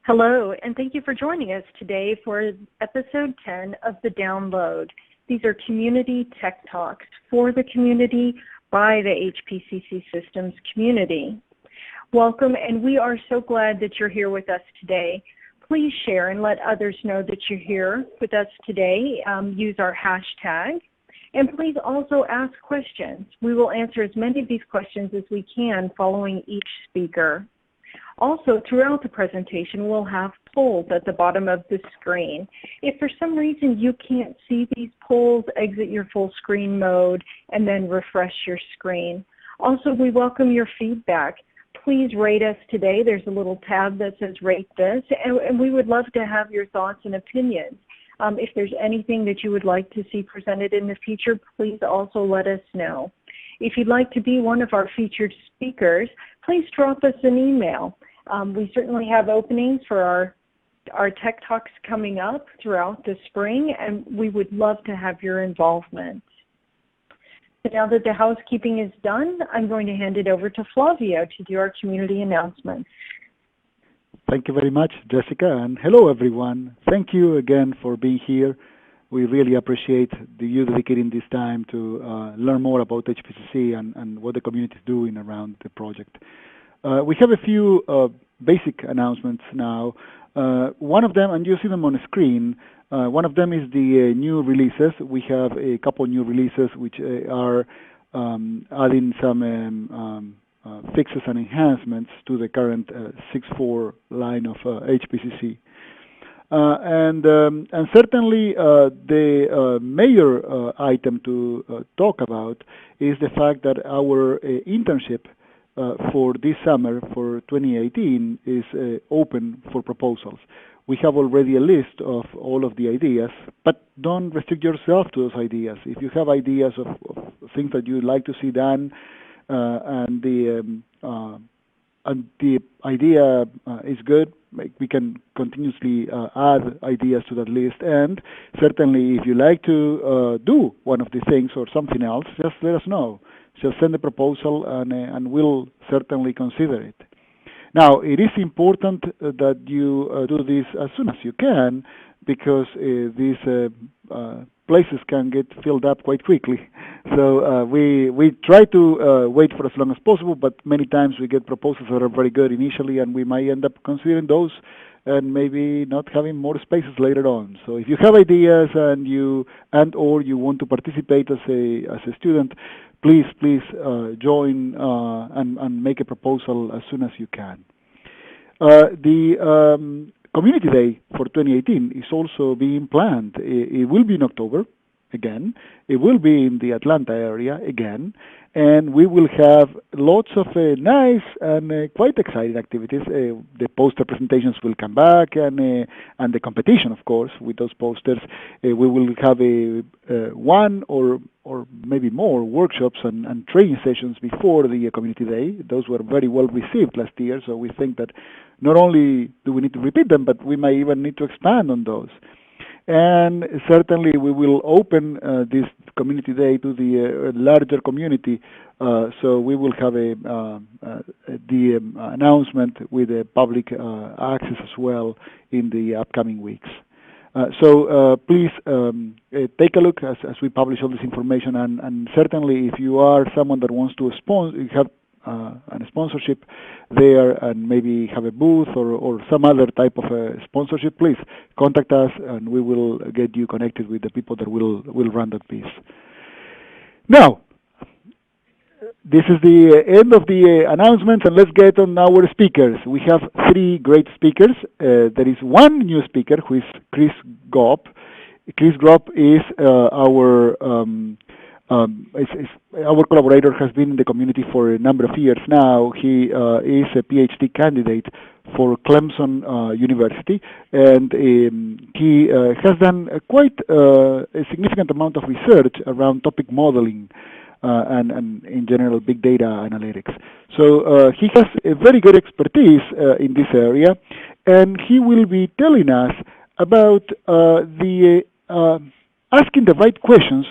Hello, and thank you for joining us today for episode 10 of The Download. These are community tech talks for the community by the HPCC systems community. Welcome, and we are so glad that you're here with us today. Please share and let others know that you're here with us today. Use our hashtag. And please also ask questions. We will answer as many of these questions as we can following each speaker. Also, throughout the presentation, we'll have polls at the bottom of the screen. If for some reason you can't see these polls, exit your full screen mode and then refresh your screen. Also, we welcome your feedback. Please rate us today. There's a little tab that says rate this, and we would love to have your thoughts and opinions. If there's anything that you would like to see presented in the future, please also let us know. If you'd like to be one of our featured speakers, please drop us an email. We certainly have openings for our tech talks coming up throughout the spring, and we would love to have your involvement. So now that the housekeeping is done, I'm going to hand it over to Flavio to do our community announcements. Thank you very much, Jessica, and hello, everyone. Thank you again for being here. We really appreciate you dedicating this time to learn more about HPCC and what the community is doing around the project. We have a few basic announcements now. One of them, and you see them on the screen, one of them is the new releases. We have a couple new releases which are adding some fixes and enhancements to the current 6.4 line of HPCC. And certainly the major item to talk about is the fact that our internship for this summer, for 2018, is open for proposals. We have already a list of all of the ideas, but don't restrict yourself to those ideas. If you have ideas of things that you'd like to see done, and the idea is good, we can continuously add ideas to that list. And certainly, if you like to do one of these things or something else, just let us know. Just send a proposal, and we'll certainly consider it. Now, it is important that you do this as soon as you can, because these places can get filled up quite quickly. So we try to wait for as long as possible, but many times we get proposals that are very good initially, and we might end up considering those and maybe not having more spaces later on. So if you have ideas and or you want to participate as a student, please join and make a proposal as soon as you can. The Community Day for 2018 is also being planned. It will be in October again. It will be in the Atlanta area again, and we will have lots of nice and quite exciting activities. The poster presentations will come back, and the competition, of course, with those posters. We will have one or maybe more workshops and training sessions before the Community Day. Those were very well received last year, so we think that not only do we need to repeat them, but we may even need to expand on those. And certainly we will open this Community Day to the larger community, so we will have the announcement with the public access as well in the upcoming weeks. So please take a look as we publish all this information, and certainly if you are someone that wants to have a sponsorship there and maybe have a booth or some other type of sponsorship, please contact us and we will get you connected with the people that will run that piece. Now, this is the end of the announcements, and let's get on our speakers. We have three great speakers. There is one new speaker who is Chris Gopp. Chris Gopp is our collaborator, has been in the community for a number of years now. He is a PhD candidate for Clemson University, and he has done quite a significant amount of research around topic modeling and in general big data analytics. So he has a very good expertise in this area, and he will be telling us about asking the right questions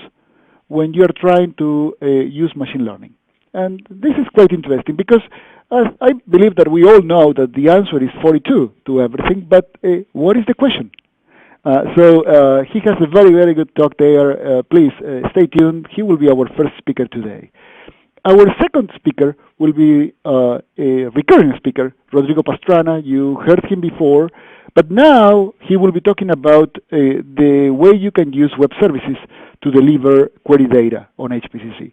when you're trying to use machine learning. And this is quite interesting because I believe that we all know that the answer is 42 to everything, but what is the question? So he has a very, very good talk there. Please stay tuned. He will be our first speaker today. Our second speaker will be a recurring speaker, Rodrigo Pastrana. You heard him before, but now he will be talking about the way you can use web services to deliver query data on HPCC.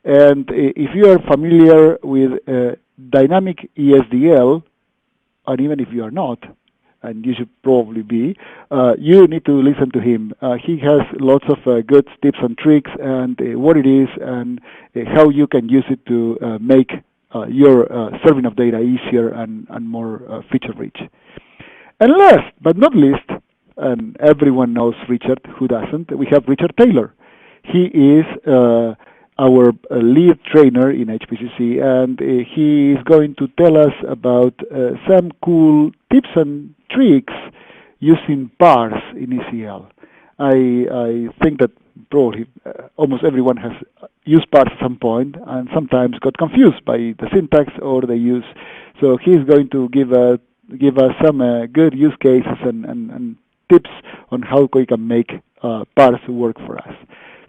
And if you are familiar with dynamic ESDL, and even if you are not, and you should probably be, you need to listen to him. He has lots of good tips and tricks and what it is and how you can use it to make your serving of data easier and more feature-rich. And last but not least, and everyone knows Richard, who doesn't, we have Richard Taylor. He is our lead trainer in HPCC, and he is going to tell us about some cool tips and tricks using parse in ECL. I think that probably almost everyone has used parse at some point and sometimes got confused by the syntax or the use. So he's going to give us some good use cases and tips on how we can make parse work for us.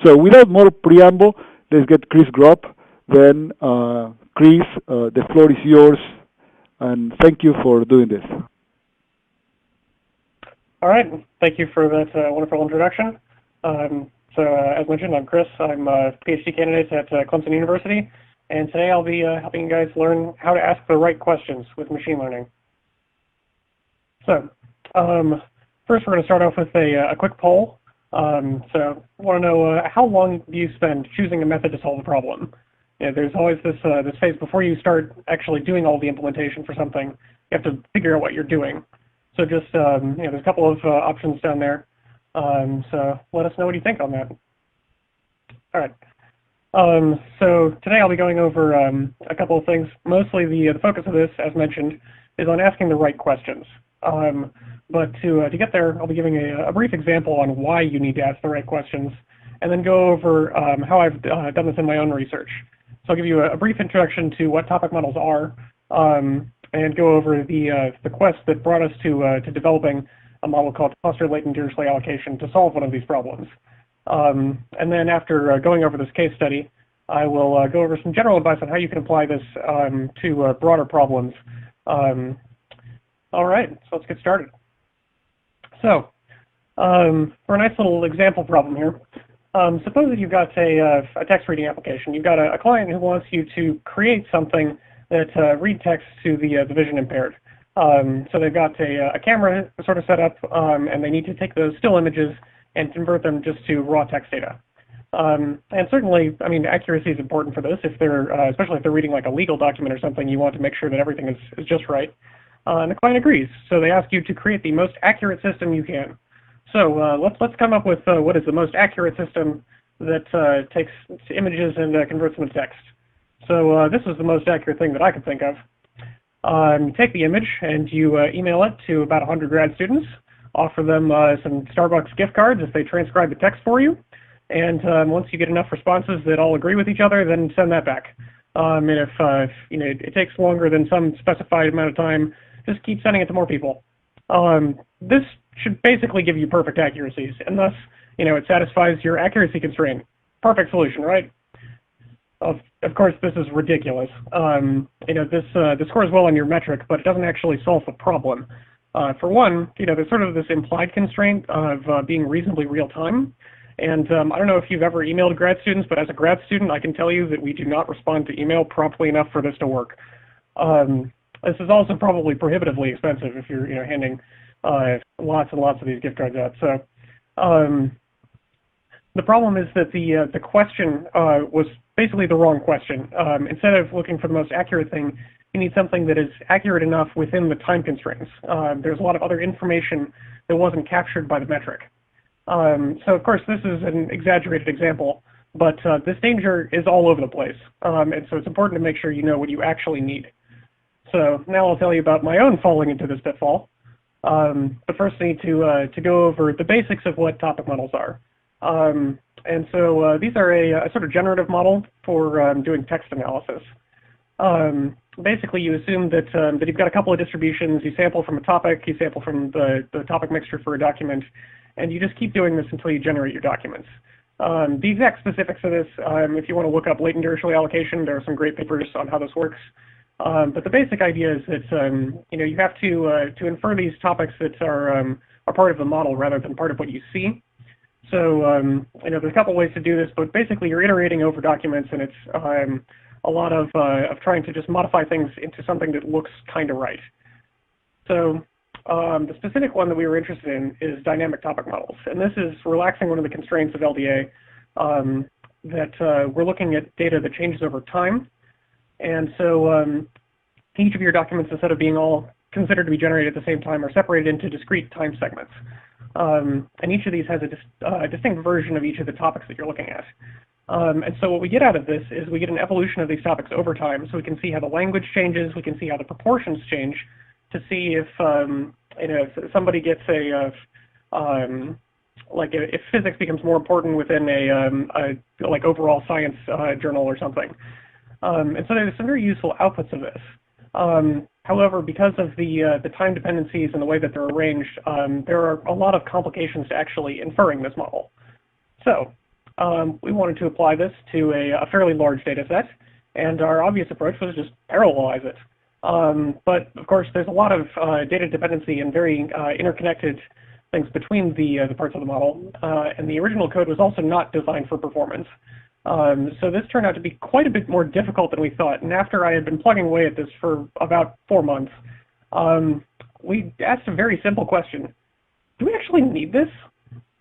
So without more preamble, let's get Chris Gropp. Then, Chris, the floor is yours, and thank you for doing this. All right, thank you for that wonderful introduction. As mentioned, I'm Chris. I'm a PhD candidate at Clemson University, and today I'll be helping you guys learn how to ask the right questions with machine learning. So, first we're going to start off with a quick poll. So I want to know how long do you spend choosing a method to solve a problem? There's always this phase before you start actually doing all the implementation for something. You have to figure out what you're doing. So just there's a couple of options down there. So let us know what you think on that. All right. So today I'll be going over a couple of things. Mostly the focus of this, as mentioned, is on asking the right questions. But to get there, I'll be giving a brief example on why you need to ask the right questions, and then go over how I've done this in my own research. So I'll give you a brief introduction to what topic models are, and go over the quest that brought us to developing a model called cluster latent Dirichlet allocation to solve one of these problems. And then after going over this case study, I will go over some general advice on how you can apply this to broader problems. All right, so let's get started. So, for a nice little example problem here, suppose that you've got a text reading application. You've got a client who wants you to create something that read text to the vision impaired. So they've got a camera sort of set up, and they need to take those still images and convert them just to raw text data. And certainly, I mean, accuracy is important for this. If they're, especially if they're reading like a legal document or something, you want to make sure that everything is just right. And the client agrees. So they ask you to create the most accurate system you can. So let's come up with what is the most accurate system that takes images and converts them to text. So this is the most accurate thing that I could think of. You take the image and you email it to about 100 grad students, offer them some Starbucks gift cards if they transcribe the text for you, and once you get enough responses that all agree with each other, then send that back. And if it takes longer than some specified amount of time, just keep sending it to more people. This should basically give you perfect accuracies, and thus, it satisfies your accuracy constraint. Perfect solution, right? Of course, this is ridiculous. This scores well on your metric, but it doesn't actually solve the problem. For one, there's sort of this implied constraint of being reasonably real time. And I don't know if you've ever emailed grad students, but as a grad student, I can tell you that we do not respond to email promptly enough for this to work. This is also probably prohibitively expensive if you're handing lots and lots of these gift cards out. So the problem is that the question was basically the wrong question. Instead of looking for the most accurate thing, you need something that is accurate enough within the time constraints. There's a lot of other information that wasn't captured by the metric. So of course this is an exaggerated example, but this danger is all over the place. And so it's important to make sure you know what you actually need. So now I'll tell you about my own falling into this pitfall. But first I need to go over the basics of what topic models are. And so these are a sort of generative model for doing text analysis. Basically, you assume that that you've got a couple of distributions. You sample from a topic, you sample from the topic mixture for a document, and you just keep doing this until you generate your documents. The exact specifics of this, if you want to look up latent dirichlet allocation, there are some great papers on how this works. But the basic idea is that you have to infer these topics that are part of the model rather than part of what you see. So there's a couple ways to do this, but basically you're iterating over documents, and it's a lot of trying to just modify things into something that looks kind of right. So the specific one that we were interested in is dynamic topic models, and this is relaxing one of the constraints of LDA that we're looking at data that changes over time. And so each of your documents, instead of being all considered to be generated at the same time, are separated into discrete time segments. And each of these has a distinct version of each of the topics that you're looking at. And so what we get out of this is we get an evolution of these topics over time, so we can see how the language changes, we can see how the proportions change, to see if if somebody gets if physics becomes more important within a overall science journal or something. And so there's some very useful outputs of this. However, because of the time dependencies and the way that they're arranged, there are a lot of complications to actually inferring this model. So we wanted to apply this to a fairly large data set, and our obvious approach was just parallelize it. But of course, there's a lot of data dependency and very interconnected things between the parts of the model, and the original code was also not designed for performance. So this turned out to be quite a bit more difficult than we thought. And after I had been plugging away at this for about 4 months, we asked a very simple question: do we actually need this?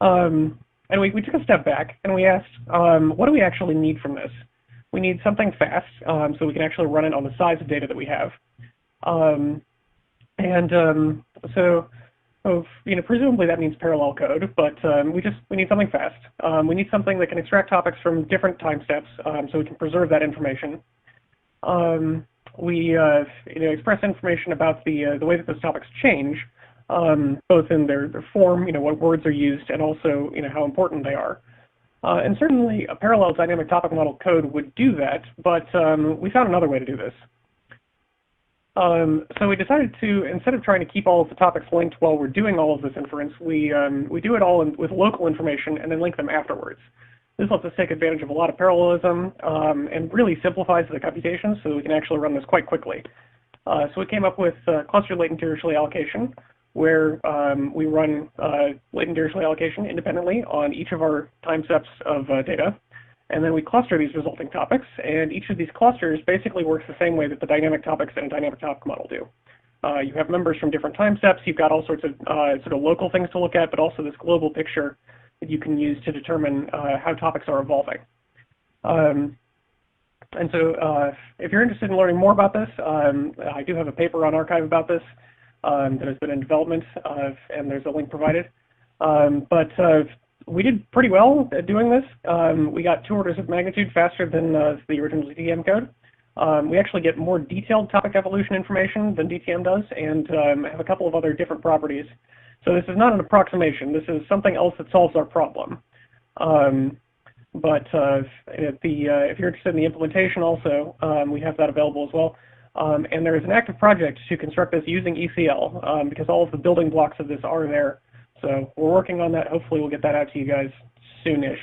And we took a step back and we asked, what do we actually need from this? We need something fast, so we can actually run it on the size of data that we have. Presumably that means parallel code, but we need something fast. We need something that can extract topics from different time steps, so we can preserve that information. We express information about the way that those topics change, both in their form, what words are used, and also how important they are. And certainly a parallel dynamic topic model code would do that, but we found another way to do this. So we decided to, instead of trying to keep all of the topics linked while we're doing all of this inference, we do it all with local information and then link them afterwards. This lets us take advantage of a lot of parallelism and really simplifies the computations so that we can actually run this quite quickly. So we came up with cluster latent dirichlet allocation, where we run latent dirichlet allocation independently on each of our time steps of data. And then we cluster these resulting topics, and each of these clusters basically works the same way that the dynamic topics in a dynamic topic model do. You have members from different time steps, you've got all sorts of sort of local things to look at, but also this global picture that you can use to determine how topics are evolving. And so if you're interested in learning more about this, I do have a paper on arXiv about this that has been in development, and there's a link provided. We did pretty well at doing this. We got 2 orders of magnitude faster than the original DTM code. We actually get more detailed topic evolution information than DTM does, and have a couple of other different properties. So this is not an approximation. This is something else that solves our problem. If you're interested in the implementation also, we have that available as well. And there is an active project to construct this using ECL, because all of the building blocks of this are there. So we're working on that. Hopefully we'll get that out to you guys soonish.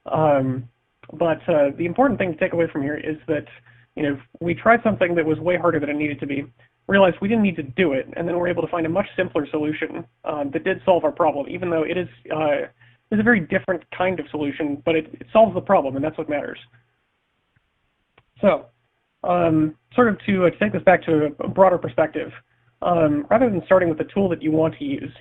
The important thing to take away from here is that we tried something that was way harder than it needed to be, realized we didn't need to do it, and then we're able to find a much simpler solution that did solve our problem, even though it is a very different kind of solution, but it solves the problem, and that's what matters. So sort of to take this back to a broader perspective, rather than starting with the tool that you want to use,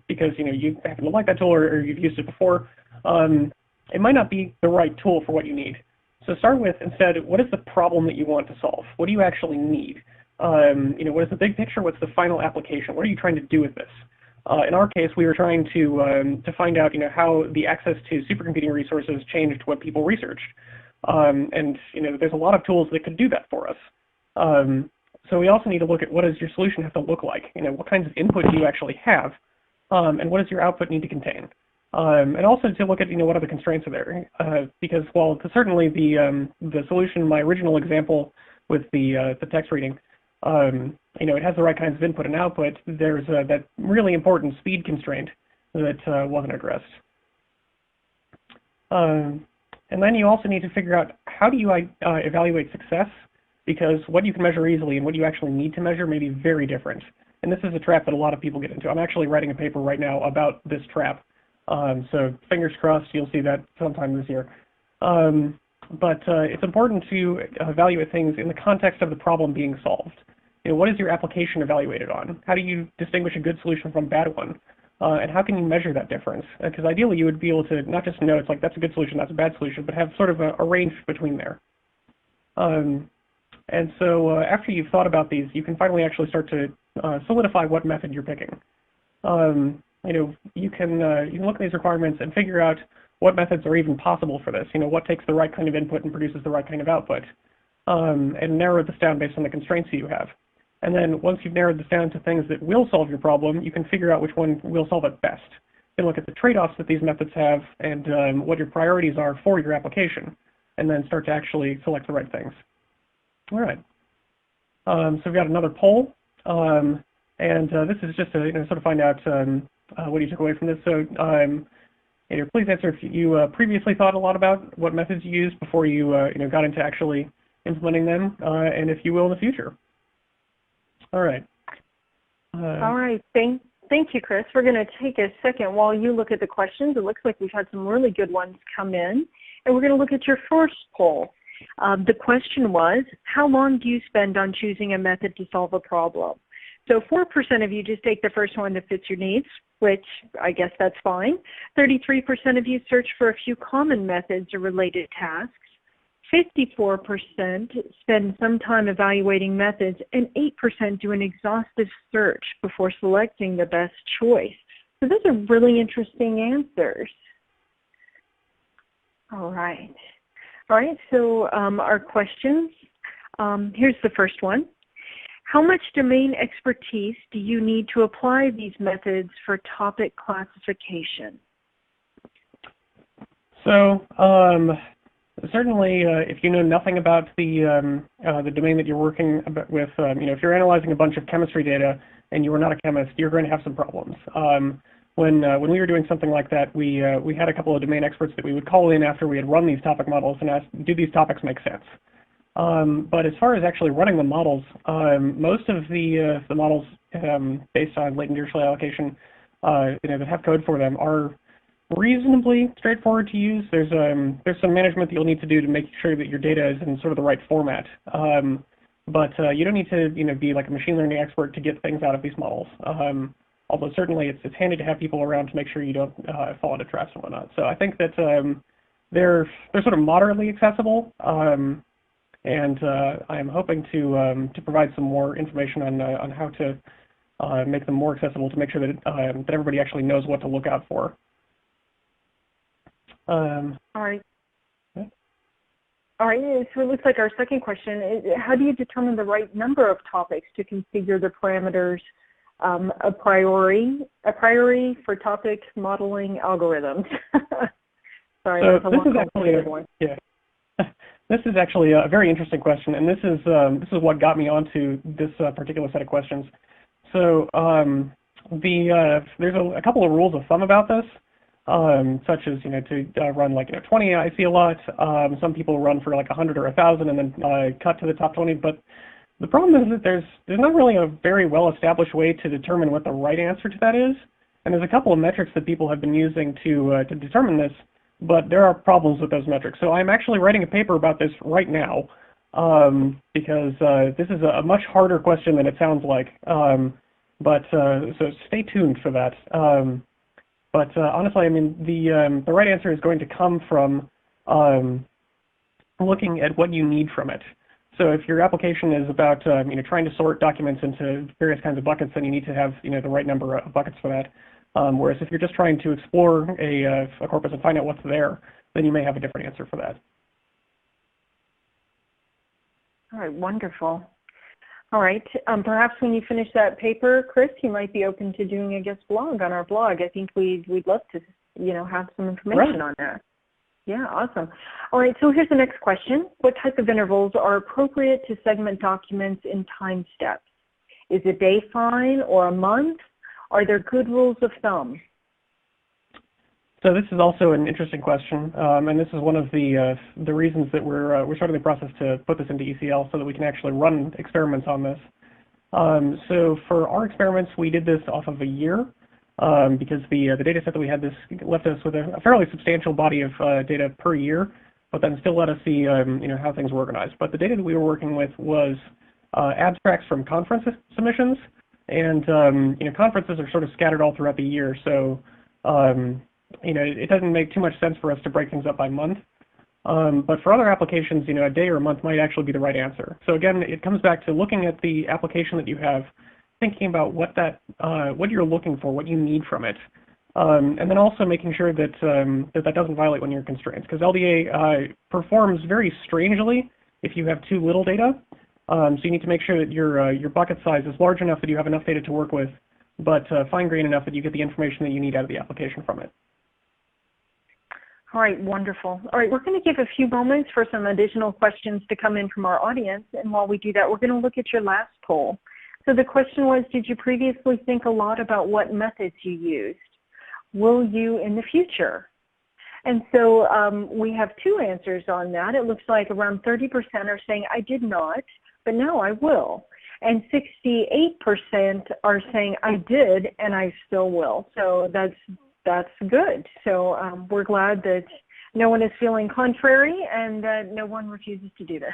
because you happen to like that tool or you've used it before, it might not be the right tool for what you need. So start with, instead, what is the problem that you want to solve? What do you actually need? What is the big picture? What's the final application? What are you trying to do with this? In our case, we were trying to find out, how the access to supercomputing resources changed what people researched. There's a lot of tools that could do that for us. So we also need to look at what does your solution have to look like? What kinds of input do you actually have? And what does your output need to contain? And also to look at, what other constraints are there? Because while certainly the solution in my original example with the text reading. It has the right kinds of input and output. There's that really important speed constraint that wasn't addressed. And then you also need to figure out how do you evaluate success, because what you can measure easily and what you actually need to measure may be very different. And this is a trap that a lot of people get into. I'm actually writing a paper right now about this trap. So fingers crossed you'll see that sometime this year. But it's important to evaluate things in the context of the problem being solved. What is your application evaluated on? How do you distinguish a good solution from a bad one? And how can you measure that difference? Because ideally you would be able to not just know it's like that's a good solution, that's a bad solution, but have sort of a range between there. And so after you've thought about these, you can finally actually start to solidify what method you're picking. You can look at these requirements and figure out what methods are even possible for this. What takes the right kind of input and produces the right kind of output, and narrow this down based on the constraints that you have. And then once you've narrowed this down to things that will solve your problem, you can figure out which one will solve it best. You can look at the trade-offs that these methods have and what your priorities are for your application, and then start to actually select the right things. All right. So we've got another poll, and this is just to sort of find out what you took away from this. So please answer if you previously thought a lot about what methods you used before you got into actually implementing them, and if you will in the future. All right. All right. Thank you, Chris. We're going to take a second while you look at the questions. It looks like we've had some really good ones come in, and we're going to look at your first poll. The question was, how long do you spend on choosing a method to solve a problem? So 4% of you just take the first one that fits your needs, which I guess that's fine. 33% of you search for a few common methods or related tasks. 54% spend some time evaluating methods, and 8% do an exhaustive search before selecting the best choice. So those are really interesting answers. All right. All right, so our questions. Here's the first one. How much domain expertise do you need to apply these methods for topic classification? So certainly, if you know nothing about the domain that you're working with, if you're analyzing a bunch of chemistry data and you are not a chemist, you're going to have some problems. When we were doing something like that, we had a couple of domain experts that we would call in after we had run these topic models and ask, do these topics make sense? But as far as actually running the models, most of the models based on latent Dirichlet allocation, that have code for them are reasonably straightforward to use. There's some management that you'll need to do to make sure that your data is in sort of the right format. But you don't need to be like a machine learning expert to get things out of these models. Although certainly it's handy to have people around to make sure you don't fall into traps and whatnot. So I think that they're sort of moderately accessible, and I am hoping to provide some more information on how to make them more accessible to make sure that that everybody actually knows what to look out for. All right. Yeah. All right, so it looks like our second question is, how do you determine the right number of topics to configure the parameters a priori for topic modeling algorithms? Sorry, so that's a long, complicated one. Yeah. This is actually a very interesting question, and this is what got me onto this particular set of questions. So there's a couple of rules of thumb about this. Such as to run like 20, I see a lot. Some people run for like 100 or 1,000 and then cut to the top 20. But the problem is that there's not really a very well-established way to determine what the right answer to that is. And there's a couple of metrics that people have been using to determine this, but there are problems with those metrics. So I'm actually writing a paper about this right now because this is a much harder question than it sounds like. So stay tuned for that. But honestly, I mean, the right answer is going to come from looking at what you need from it. So if your application is about trying to sort documents into various kinds of buckets, then you need to have the right number of buckets for that. Whereas if you're just trying to explore a corpus and find out what's there, then you may have a different answer for that. All right, wonderful. All right, perhaps when you finish that paper, Chris, you might be open to doing a guest blog on our blog. I think we'd love to, have some information on that. Yeah, awesome. All right, so here's the next question. What type of intervals are appropriate to segment documents in time steps? Is a day fine or a month? Are there good rules of thumb? So this is also an interesting question, and this is one of the reasons that we're starting the process to put this into ECL so that we can actually run experiments on this. So for our experiments, we did this off of a year because the data set that we had this left us with a fairly substantial body of data per year, but then still let us see how things were organized. But the data that we were working with was abstracts from conference submissions, and conferences are sort of scattered all throughout the year, so it doesn't make too much sense for us to break things up by month. But for other applications, a day or a month might actually be the right answer. So again, it comes back to looking at the application that you have, thinking about what you're looking for, what you need from it, and then also making sure that that doesn't violate one of your constraints, because LDA performs very strangely if you have too little data. So you need to make sure that your bucket size is large enough that you have enough data to work with, but fine-grained enough that you get the information that you need out of the application from it. All right, wonderful. All right, we're going to give a few moments for some additional questions to come in from our audience, and while we do that, we're going to look at your last poll. So the question was, did you previously think a lot about what methods you used? Will you in the future? And so we have two answers on that. It looks like around 30% are saying, I did not, but now I will. And 68% are saying, I did, and I still will. So that's good. So we're glad that no one is feeling contrary and that no one refuses to do this.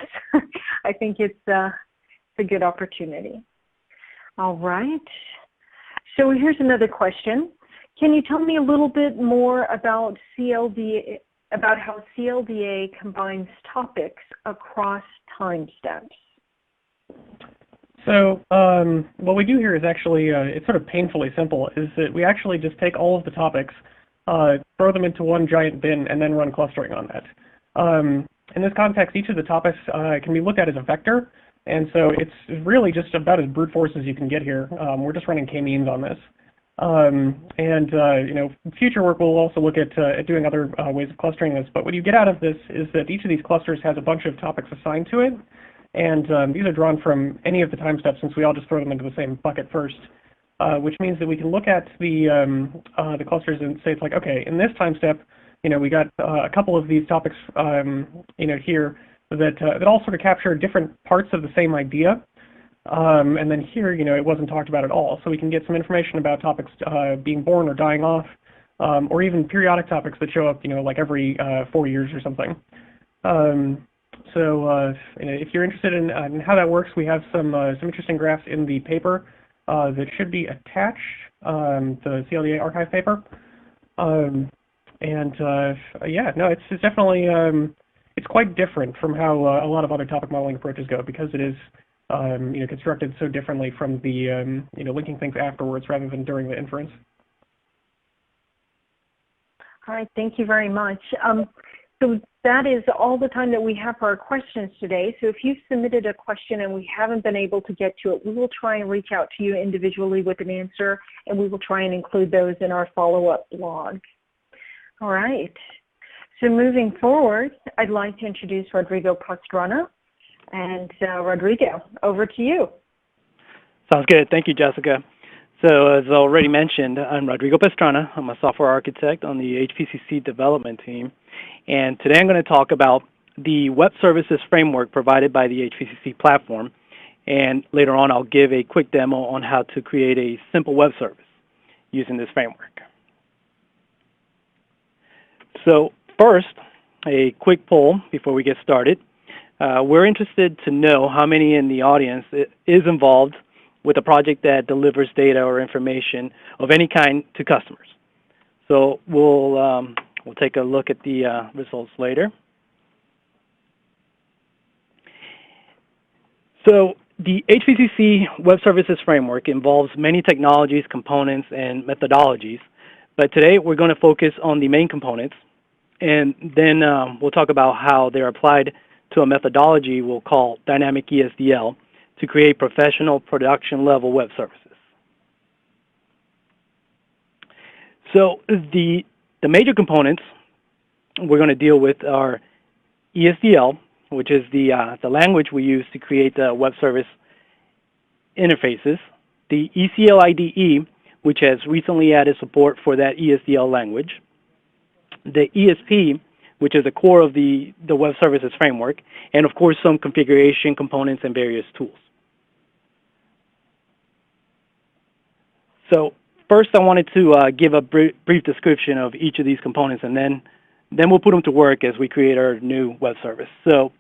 I think it's a good opportunity. All right. So here's another question. Can you tell me a little bit more about how CLDA combines topics across time steps? So what we do here is actually, it's sort of painfully simple, is that we actually just take all of the topics, throw them into one giant bin, and then run clustering on that. In this context, each of the topics can be looked at as a vector, and so it's really just about as brute force as you can get here. We're just running k-means on this. Future work will also look at doing other ways of clustering this, but what you get out of this is that each of these clusters has a bunch of topics assigned to it, and these are drawn from any of the time steps since we all just throw them into the same bucket first, which means that we can look at the clusters and say, it's like, okay, in this time step, we got a couple of these topics, here that all sort of capture different parts of the same idea. And then here, it wasn't talked about at all. So we can get some information about topics being born or dying off, or even periodic topics that show up, like every 4 years or something. If you're interested in how that works, we have some interesting graphs in the paper that should be attached, the CLDA archive paper. It's definitely it's quite different from how a lot of other topic modeling approaches go, because it is constructed so differently from the linking things afterwards rather than during the inference. All right, thank you very much. So that is all the time that we have for our questions today. So if you've submitted a question and we haven't been able to get to it, we will try and reach out to you individually with an answer, and we will try and include those in our follow-up blog. All right. So moving forward, I'd like to introduce Rodrigo Pastrana. And Rodrigo, over to you. Sounds good. Thank you, Jessica. So as already mentioned, I'm Rodrigo Pastrana. I'm a software architect on the HPCC development team. And today I'm going to talk about the web services framework provided by the HPCC platform. And later on, I'll give a quick demo on how to create a simple web service using this framework. So first, a quick poll before we get started. We're interested to know how many in the audience is involved with a project that delivers data or information of any kind to customers. So we'll take a look at the results later. So the HPCC Web Services Framework involves many technologies, components, and methodologies. But today we're going to focus on the main components, and then we'll talk about how they're applied to a methodology we'll call dynamic ESDL to create professional production level web services. So the major components we're going to deal with our ESDL, which is the language we use to create the web service interfaces, the ECL IDE, which has recently added support for that ESDL language, the ESP, which is the core of the web services framework, and of course some configuration components and various tools. So first I wanted to give a brief description of each of these components, and then we'll put them to work as we create our new web service. So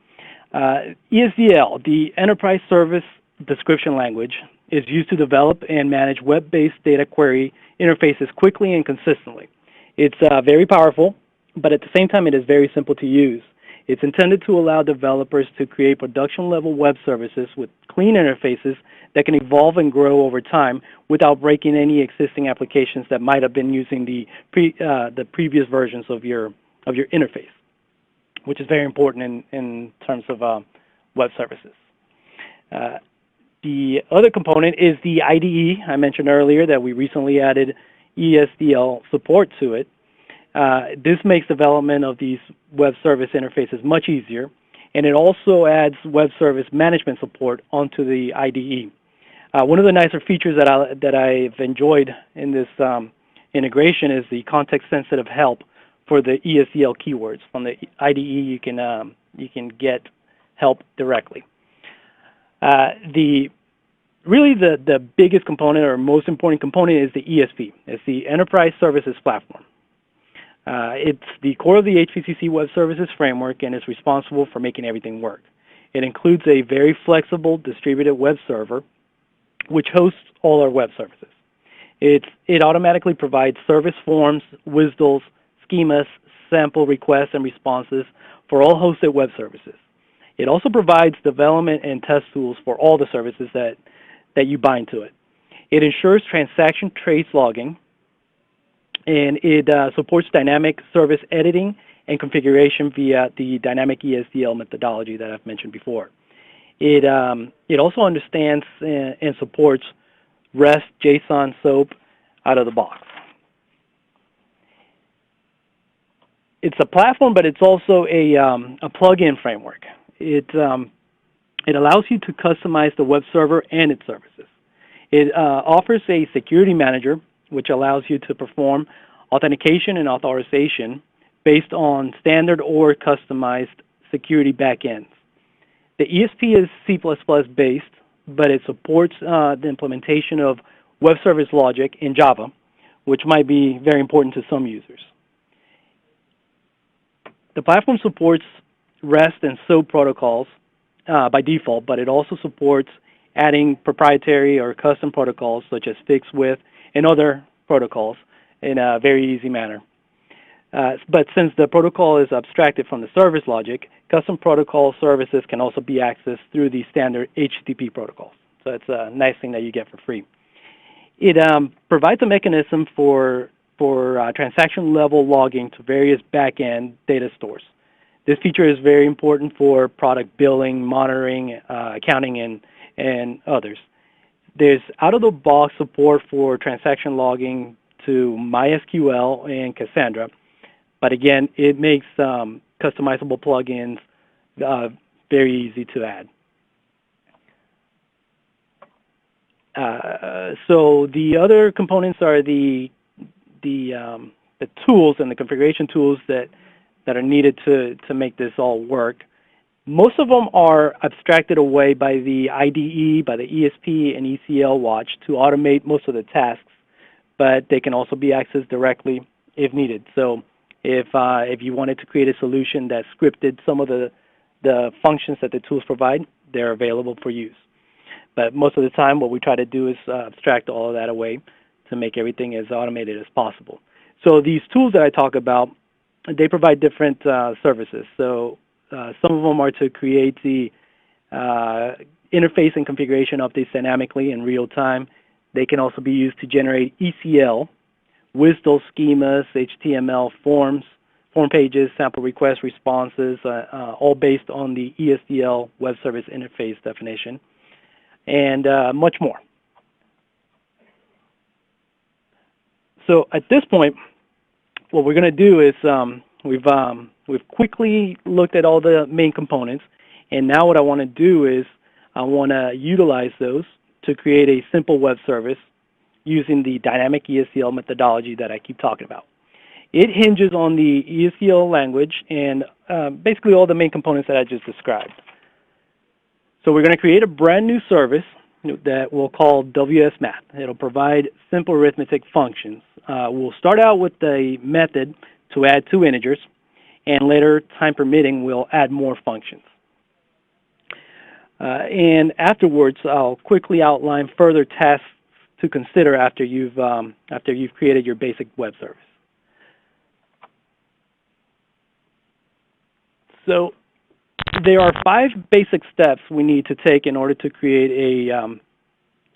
ESDL, the Enterprise Service Description Language, is used to develop and manage web-based data query interfaces quickly and consistently. It's very powerful, but at the same time it is very simple to use. It's intended to allow developers to create production-level web services with clean interfaces that can evolve and grow over time without breaking any existing applications that might have been using the previous versions of your interface, which is very important in terms of web services. The other component is the IDE. I mentioned earlier that we recently added ESDL support to it. This makes development of these web service interfaces much easier, and it also adds web service management support onto the IDE. One of the nicer features that I've enjoyed in this integration is the context-sensitive help for the ESDL keywords. From the IDE, you can get help directly. Really the biggest component or most important component is the ESP. It's the Enterprise Services Platform. It's the core of the HPCC Web Services Framework and is responsible for making everything work. It includes a very flexible distributed web server which hosts all our web services. It automatically provides service forms, WSDLs, schemas, sample requests, and responses for all hosted web services. It also provides development and test tools for all the services that you bind to it. It ensures transaction trace logging, and it supports dynamic service editing and configuration via the dynamic ESDL methodology that I've mentioned before. It also understands and supports REST, JSON, SOAP out of the box. It's a platform, but it's also a plug-in framework. It allows you to customize the web server and its services. It offers a security manager, which allows you to perform authentication and authorization based on standard or customized security backends. The ESP is C++ based, but it supports the implementation of web service logic in Java, which might be very important to some users. The platform supports REST and SOAP protocols by default, but it also supports adding proprietary or custom protocols such as fixed-width and other protocols in a very easy manner. But since the protocol is abstracted from the service logic, custom protocol services can also be accessed through the standard HTTP protocols. So it's a nice thing that you get for free. It provides a mechanism for transaction-level logging to various back-end data stores. This feature is very important for product billing, monitoring, accounting, and others. There's out-of-the-box support for transaction logging to MySQL and Cassandra, but again, it makes customizable plugins very easy to add. So the other components are the tools and the configuration tools that are needed to make this all work. Most of them are abstracted away by the IDE, by the ESP and ECL watch to automate most of the tasks, but they can also be accessed directly if needed. So if you wanted to create a solution that scripted some of the functions that the tools provide, they're available for use. But most of the time, what we try to do is abstract all of that away to make everything as automated as possible. So these tools that I talk about, they provide different services. So some of them are to create the interface and configuration updates dynamically in real time. They can also be used to generate ECL, WSDL schemas, HTML forms, form pages, sample request responses, all based on the ESDL web service interface definition, and much more. So at this point, what we're going to do is we've quickly looked at all the main components, and now what I want to do is I want to utilize those to create a simple web service using the dynamic ESDL methodology that I keep talking about. It hinges on the ESDL language and basically all the main components that I just described. So we're going to create a brand new service that we'll call WS Math. It'll provide simple arithmetic functions. We'll start out with a method to add 2 integers, and later, time permitting, we'll add more functions. And afterwards, I'll quickly outline further tasks to consider after you've created your basic web service. So there are 5 basic steps we need to take in order to create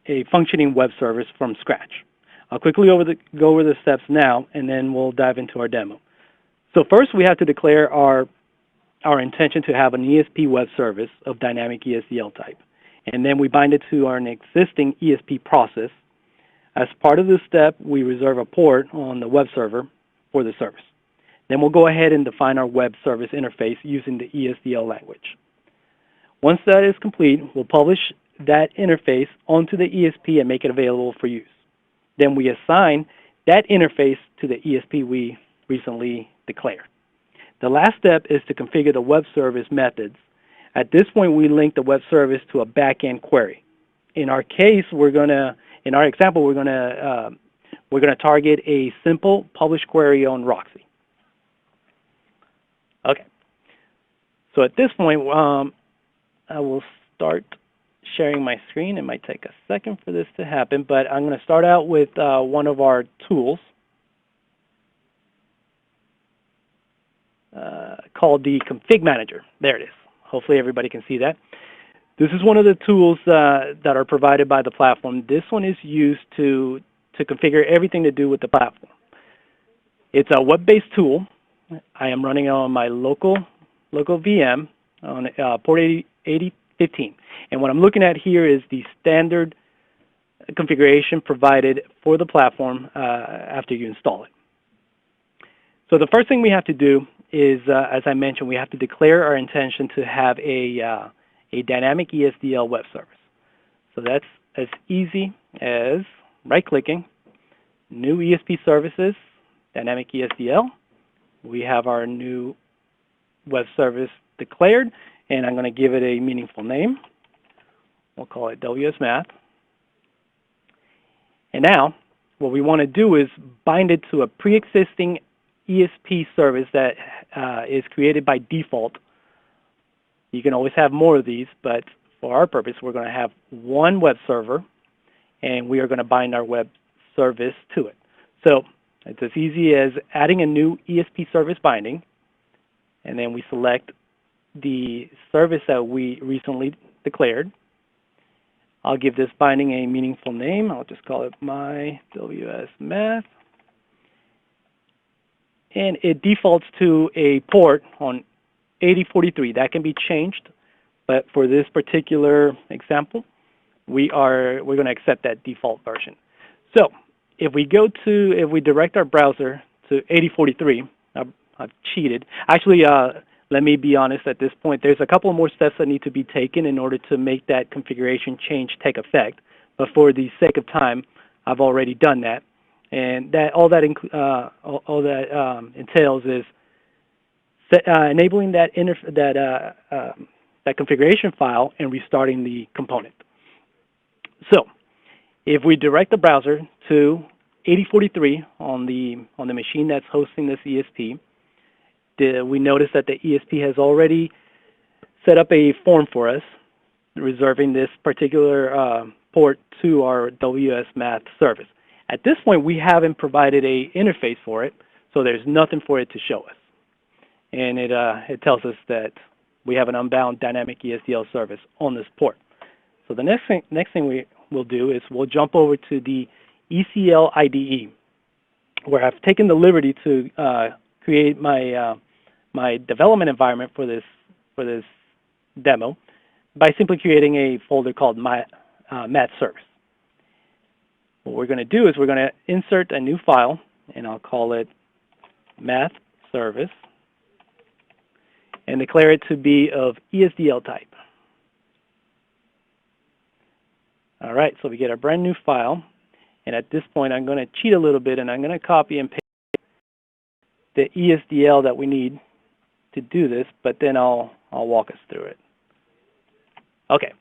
a functioning web service from scratch. I'll quickly go over the steps now, and then we'll dive into our demo. So first, we have to declare our intention to have an ESP web service of dynamic ESDL type. And then we bind it to our existing ESP process. As part of this step, we reserve a port on the web server for the service. Then we'll go ahead and define our web service interface using the ESDL language. Once that is complete, we'll publish that interface onto the ESP and make it available for use. Then we assign that interface to the ESP we recently declared. The last step is to configure the web service methods. At this point, we link the web service to a back-end query. In our case, in our example, we're gonna target a simple publish query on Roxy. Okay. So at this point, I will start sharing my screen. It might take a second for this to happen, but I'm going to start out with one of our tools called the Config Manager. There it is. Hopefully everybody can see that. This is one of the tools that are provided by the platform. This one is used to configure everything to do with the platform. It's a web-based tool. I am running it on my local VM on port 8015. And what I'm looking at here is the standard configuration provided for the platform after you install it. So the first thing we have to do is, as I mentioned, we have to declare our intention to have a dynamic ESDL web service. So that's as easy as right-clicking, new ESP services, dynamic ESDL. We have our new web service declared, and I'm going to give it a meaningful name. We'll call it WS Math. And now, what we want to do is bind it to a pre-existing ESP service that is created by default. You can always have more of these, but for our purpose, we're going to have one web server, and we are going to bind our web service to it. So it's as easy as adding a new ESP service binding, and then we select the service that we recently declared. I'll give this binding a meaningful name. I'll just call it my WS Math. And it defaults to a port on 8043. That can be changed, but for this particular example, we're going to accept that default version. So if we direct our browser to 8043, I've cheated. Actually, let me be honest at this point. There's a couple more steps that need to be taken in order to make that configuration change take effect. But for the sake of time, I've already done that. And all that entails is enabling that configuration file and restarting the component. So, if we direct the browser to 8043 on the machine that's hosting this ESP, we notice that the ESP has already set up a form for us, reserving this particular port to our WS Math service. At this point, we haven't provided an interface for it, so there's nothing for it to show us. And it tells us that we have an unbound dynamic ESDL service on this port. So the next thing we will do is we'll jump over to the ECL IDE, where I've taken the liberty to create my my development environment for this demo by simply creating a folder called Math Service. What we're going to do is we're going to insert a new file, and I'll call it Math Service. and declare it to be of ESDL type. All right, so we get a brand new file, and at this point I'm going to cheat a little bit, and I'm going to copy and paste the ESDL that we need to do this, but then I'll walk us through it. Okay,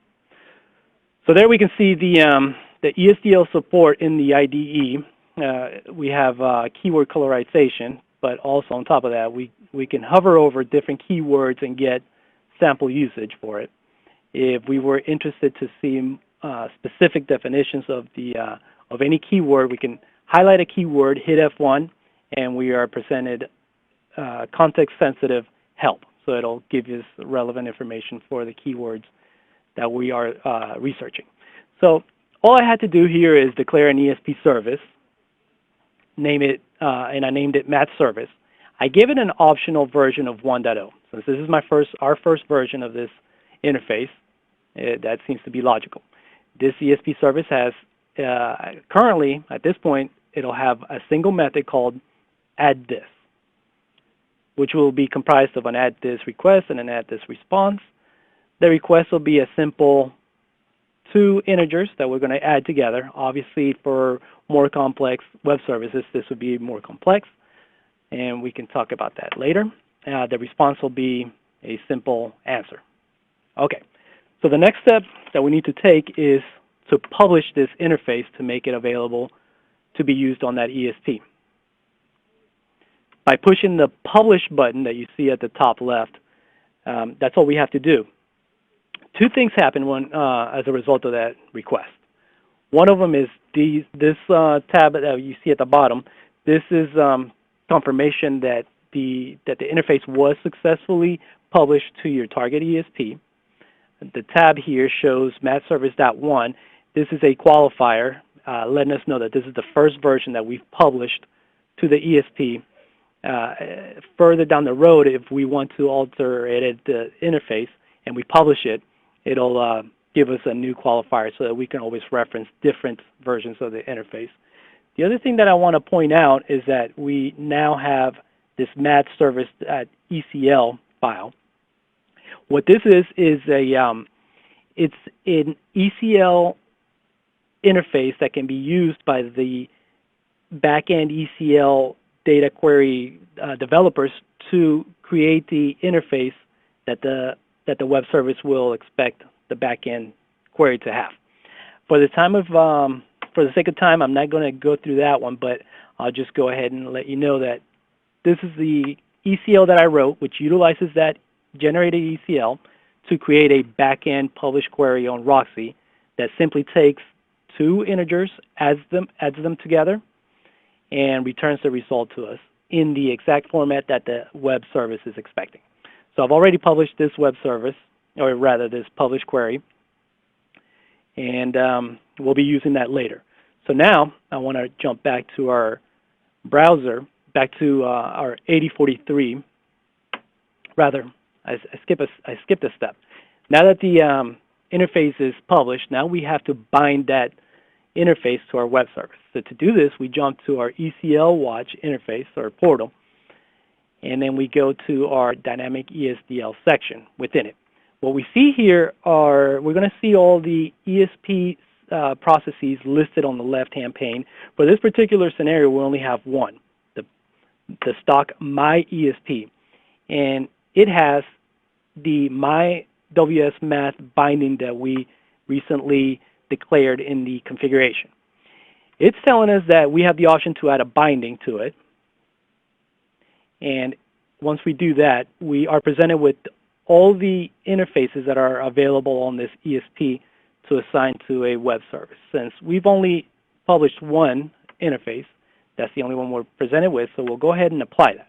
so there we can see the ESDL support in the IDE. We have keyword colorization, but also on top of that, we can hover over different keywords and get sample usage for it. If we were interested to see specific definitions of any keyword, we can highlight a keyword, hit F1, and we are presented context-sensitive help. So it'll give us relevant information for the keywords that we are researching. So all I had to do here is declare an ESP service, name it, and I named it Match Service. I gave it an optional version of 1.0. Since this is our first version of this interface, that seems to be logical. This ESP service has, currently, at this point, it'll have a single method called add this, which will be comprised of an add this request and an add this response. The request will be a simple 2 integers that we're going to add together. Obviously, for more complex web services, this would be more complex, and we can talk about that later. The response will be a simple answer. Okay, so the next step that we need to take is to publish this interface to make it available to be used on that ESP. By pushing the Publish button that you see at the top left, that's all we have to do. 2 things happen as a result of that request. One of them is this tab that you see at the bottom. This is confirmation that the interface was successfully published to your target ESP. The tab here shows matchservice.1. This is a qualifier letting us know that this is the first version that we've published to the ESP. Further down the road, if we want to alter or edit the interface and we publish it, it'll give us a new qualifier so that we can always reference different versions of the interface. The other thing that I want to point out is that we now have this match service at ECL file. What this is it's an ECL interface that can be used by the back-end ECL data query developers to create the interface that the web service will expect the back-end query to have. For the sake of time, I'm not going to go through that one, but I'll just go ahead and let you know that this is the ECL that I wrote, which utilizes that generated ECL to create a back-end publish query on Roxy that simply takes 2 integers, adds them together, and returns the result to us in the exact format that the web service is expecting. So I've already published this web service, or rather this publish query, and we'll be using that later. So now I want to jump back to our browser, back to our 8043. Rather, I skipped a step. Now that the interface is published, now we have to bind that interface to our web service. So to do this, we jump to our ECL watch interface or portal, and then we go to our dynamic ESDL section within it. What we see here we're going to see all the ESP processes listed on the left-hand pane. For this particular scenario, we only have one, the stock My ESP, and it has the My WS Math binding that we recently declared in the configuration. It's telling us that we have the option to add a binding to it, and once we do that, we are presented with all the interfaces that are available on this ESP to assign to a web service. Since we've only published one interface, that's the only one we're presented with, so we'll go ahead and apply that.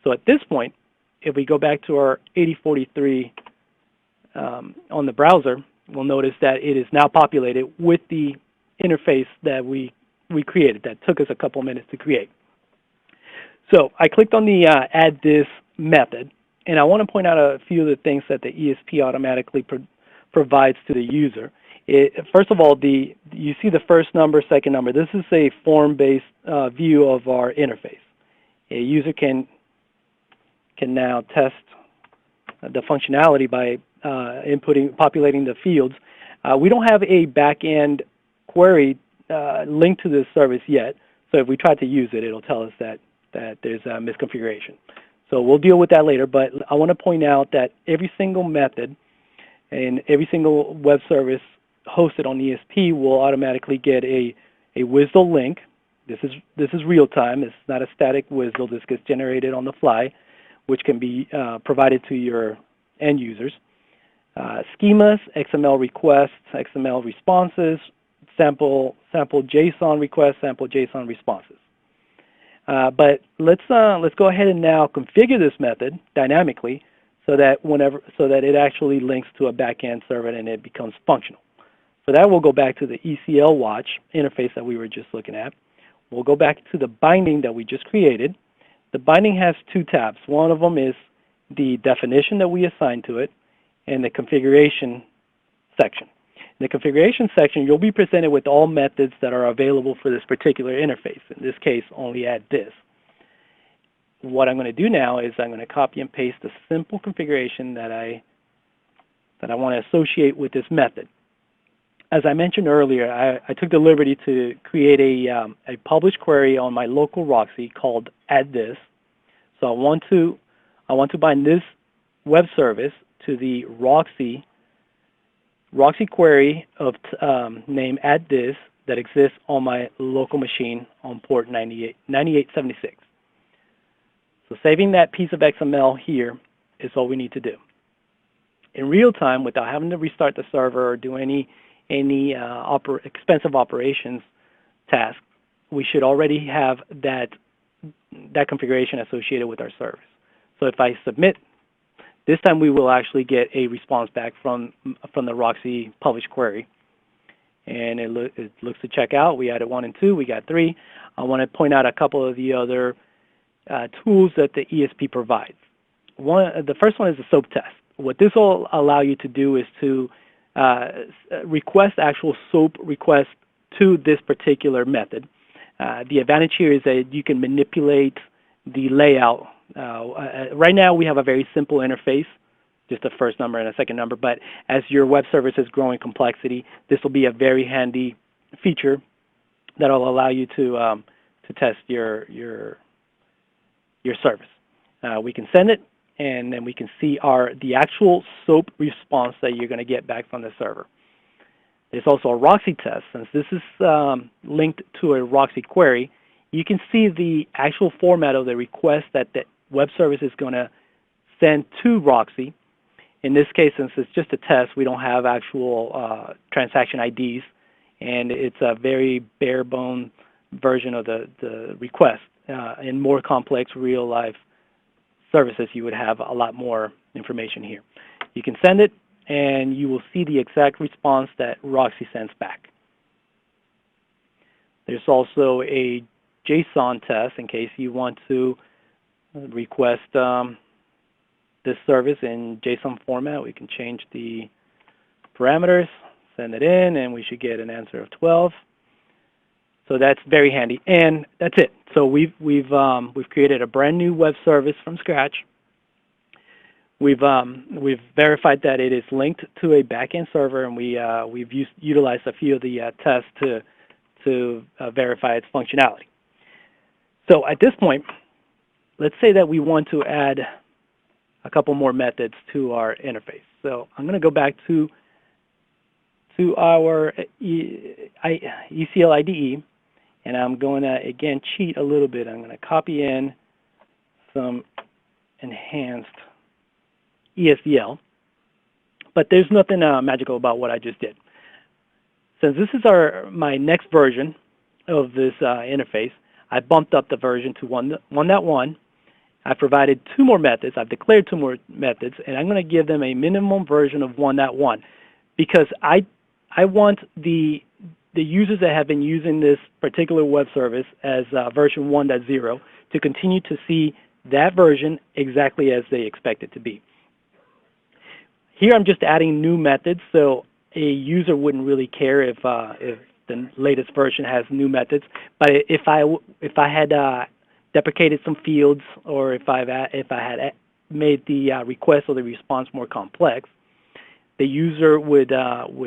So at this point, if we go back to our 8043 on the browser, we'll notice that it is now populated with the interface that we created. That took us a couple minutes to create. So I clicked on the add this method, and I want to point out a few of the things that the ESP automatically provides to the user. First of all, you see the first number, second number. This is a form-based view of our interface. A user can now test the functionality by populating the fields. We don't have a back-end query linked to this service yet. So if we try to use it, it'll tell us that there's a misconfiguration. So we'll deal with that later, but I want to point out that every single method and every single web service hosted on ESP will automatically get a WSDL link. This is real time. It's not a static WSDL. This gets generated on the fly, which can be provided to your end users. Schemas, XML requests, XML responses, sample JSON requests, sample JSON responses. But let's go ahead and now configure this method dynamically so that it actually links to a backend server and it becomes functional. For that, we'll go back to the ECL watch interface that we were just looking at. We'll go back to the binding that we just created. The binding has two tabs. One of them is the definition that we assigned to it and the configuration section. In the configuration section, you'll be presented with all methods that are available for this particular interface. In this case, only add this. What I'm going to do now is I'm going to copy and paste the simple configuration that I want to associate with this method. As I mentioned earlier, I took the liberty to create a published query on my local Roxy called add this. So I want to bind this web service to the Roxy query of name add this that exists on my local machine on port 9876. So saving that piece of XML here is all we need to do. In real time, without having to restart the server or do any expensive operations task, we should already have that configuration associated with our service. So if I submit, this time we will actually get a response back from the Roxy published query. And it looks to check out. We added 1 and 2. We got 3. I want to point out a couple of the other tools that the ESP provides. The first one is the SOAP test. What this will allow you to do is to request actual SOAP requests to this particular method. The advantage here is that you can manipulate the layout. Right now we have a very simple interface, just a first number and a second number, but as your web service is growing complexity, this will be a very handy feature that will allow you to test your service. We can send it, and then we can see the actual SOAP response that you're going to get back from the server. There's also a Roxy test. Since this is linked to a Roxy query, you can see the actual format of the request that the web service is going to send to Roxy. In this case, since it's just a test, we don't have actual transaction IDs, and it's a very bare-bone version of the request. In more complex real-life services, you would have a lot more information here. You can send it, and you will see the exact response that Roxy sends back. There's also a JSON test in case you want to request this service in JSON format. We can change the parameters, send it in, and we should get an answer of 12. So that's very handy, and that's it. So we've created a brand new web service from scratch. We've verified that it is linked to a backend server, and we've utilized a few of the tests to verify its functionality. So at this point, let's say that we want to add a couple more methods to our interface. So I'm going to go back to our ECL IDE, and I'm going to, again, cheat a little bit. I'm going to copy in some enhanced ESDL, but there's nothing magical about what I just did. Since this is my next version of this interface, I bumped up the version to 1.1. I provided 2 more methods. I've declared 2 more methods, and I'm going to give them a minimum version of 1.1 because I want the users that have been using this particular web service as version 1.0 to continue to see that version exactly as they expect it to be. Here I'm just adding new methods, so a user wouldn't really care if the latest version has new methods. But if I had deprecated some fields, or if I had made the request or the response more complex, the user would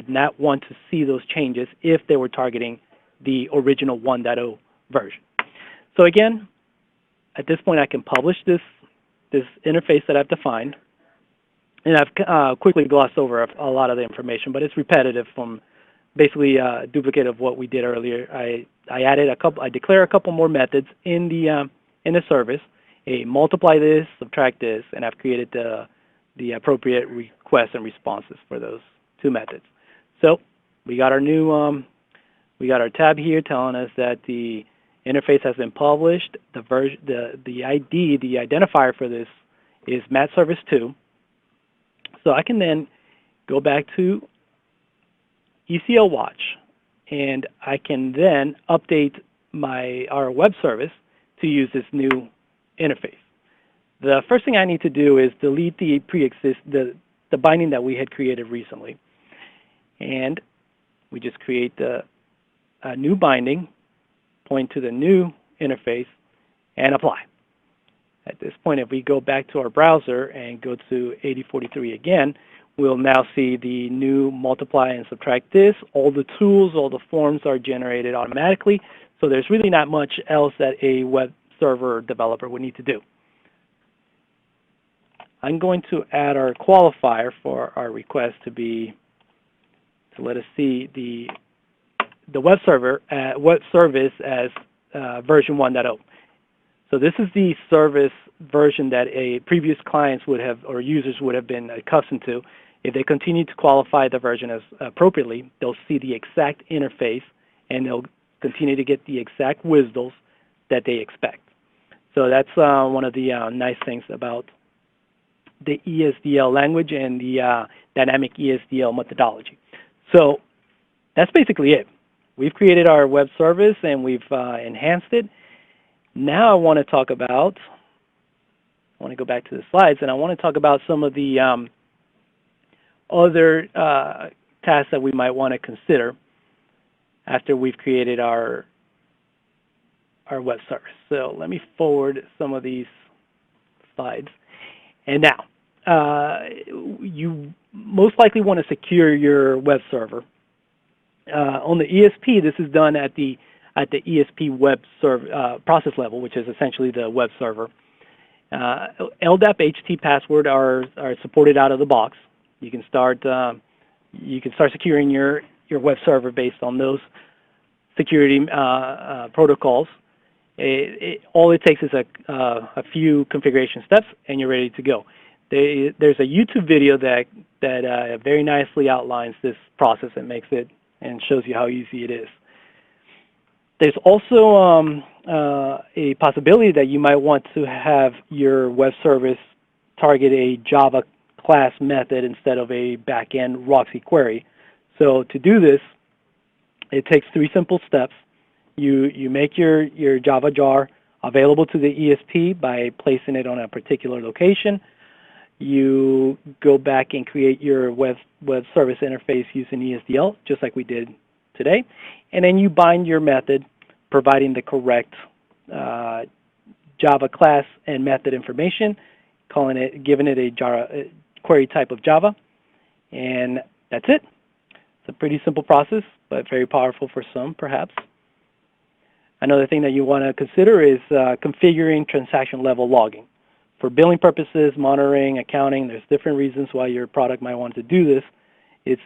not want to see those changes if they were targeting the original 1.0 version. So again, at this point, I can publish this interface that I've defined, and I've quickly glossed over a lot of the information, but it's repetitive from basically a duplicate of what we did earlier. I declare a couple more methods in the service, a multiply this, subtract this, and I've created the appropriate requests and responses for those two methods. So we got our new we got our tab here telling us that the interface has been published. The ID, the identifier for this is Mat Service 2. So I can then go back to ECL Watch, and I can then update our web service to use this new interface. The first thing I need to do is delete the the binding that we had created recently, and we just create a new binding, point to the new interface, and apply. At this point, if we go back to our browser and go to 8043 again, we'll now see the new multiply and subtract this. All the tools, all the forms are generated automatically, so there's really not much else that a web server developer would need to do. I'm going to add our qualifier for our request to let us see the web service as version 1.0. So this is the service version that a previous clients would have, or users would have been accustomed to. If they continue to qualify the version as appropriately, they'll see the exact interface and they'll continue to get the exact WSDLs that they expect. So that's one of the nice things about the ESDL language and the dynamic ESDL methodology. So that's basically it. We've created our web service and we've enhanced it. Now I want to talk about, I want to go back to the slides, and I want to talk about some of the other tasks that we might want to consider after we've created our web service. So let me forward some of these slides. And now, you most likely want to secure your web server. On the ESP, this is done at the ESP web process level, which is essentially the web server. LDAP HT password are supported out of the box. You can start securing your web server based on those security protocols. All it takes is a few configuration steps, and you're ready to go. There's a YouTube video that very nicely outlines this process and makes it and shows you how easy it is. There's also a possibility that you might want to have your web service target a Java class method instead of a backend Roxy query. So to do this, it takes 3 simple steps. You make your Java jar available to the ESP by placing it on a particular location. You go back and create your web service interface using ESDL, just like we did today. And then you bind your method, providing the correct Java class and method information, giving it a query type of Java, and that's it. It's a pretty simple process, but very powerful for some, perhaps. Another thing that you want to consider is configuring transaction level logging. For billing purposes, monitoring, accounting, there's different reasons why your product might want to do this. It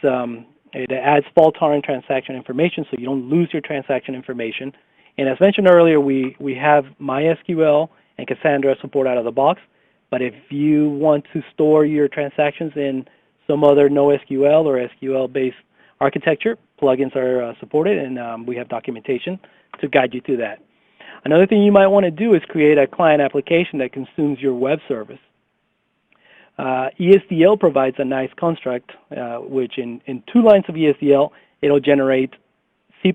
adds fault-tolerant transaction information so you don't lose your transaction information. And as mentioned earlier, we have MySQL and Cassandra support out of the box. But if you want to store your transactions in some other NoSQL or SQL-based architecture, plugins are supported, and we have documentation to guide you through that. Another thing you might want to do is create a client application that consumes your web service. ESDL provides a nice construct, which in 2 lines of ESDL, it'll generate C++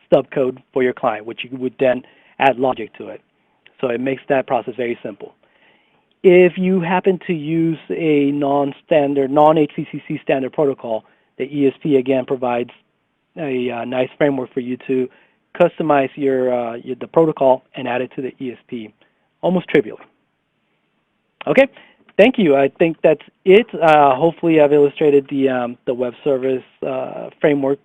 stub code for your client, which you would then add logic to it. So it makes that process very simple. If you happen to use a non-standard, non-HPCC standard protocol, the ESP again provides a nice framework for you to customize the protocol and add it to the ESP almost trivially. Okay, Thank you. I think that's it. Hopefully, I've illustrated the web service framework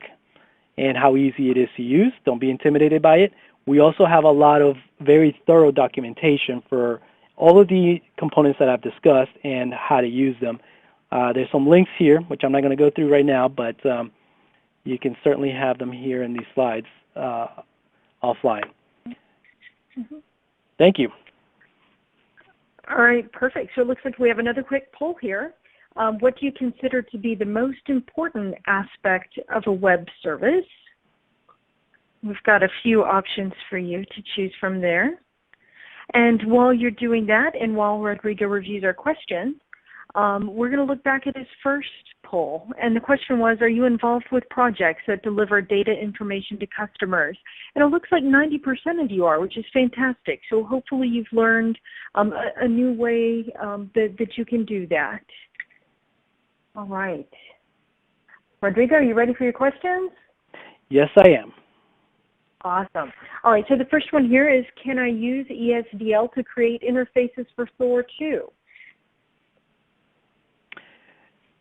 and how easy it is to use. Don't be intimidated by it. We also have a lot of very thorough documentation for all of the components that I've discussed and how to use them. There's some links here, which I'm not going to go through right now, but you can certainly have them here in these slides offline. Mm-hmm. Thank you. All right, perfect. So it looks like we have another quick poll here. What do you consider to be the most important aspect of a web service? We've got a few options for you to choose from there. And while you're doing that, and while Rodrigo reviews our questions, we're going to look back at his first poll. And the question was, are you involved with projects that deliver data information to customers? And it looks like 90% of you are, which is fantastic. So hopefully you've learned a new way that you can do that. All right. Rodrigo, are you ready for your questions? Yes, I am. Awesome. All right, so the first one here is, can I use ESDL to create interfaces for Thor 2?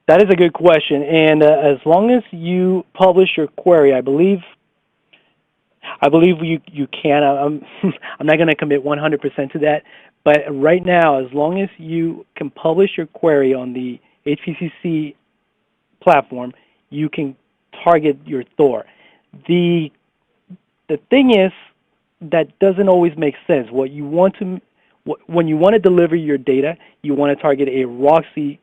That is a good question, and as long as you publish your query, I believe you can. I'm not going to commit 100% to that, but right now, as long as you can publish your query on the HPCC platform, you can target your Thor. The thing is, that doesn't always make sense. When you want to deliver your data, you want to target a Roxy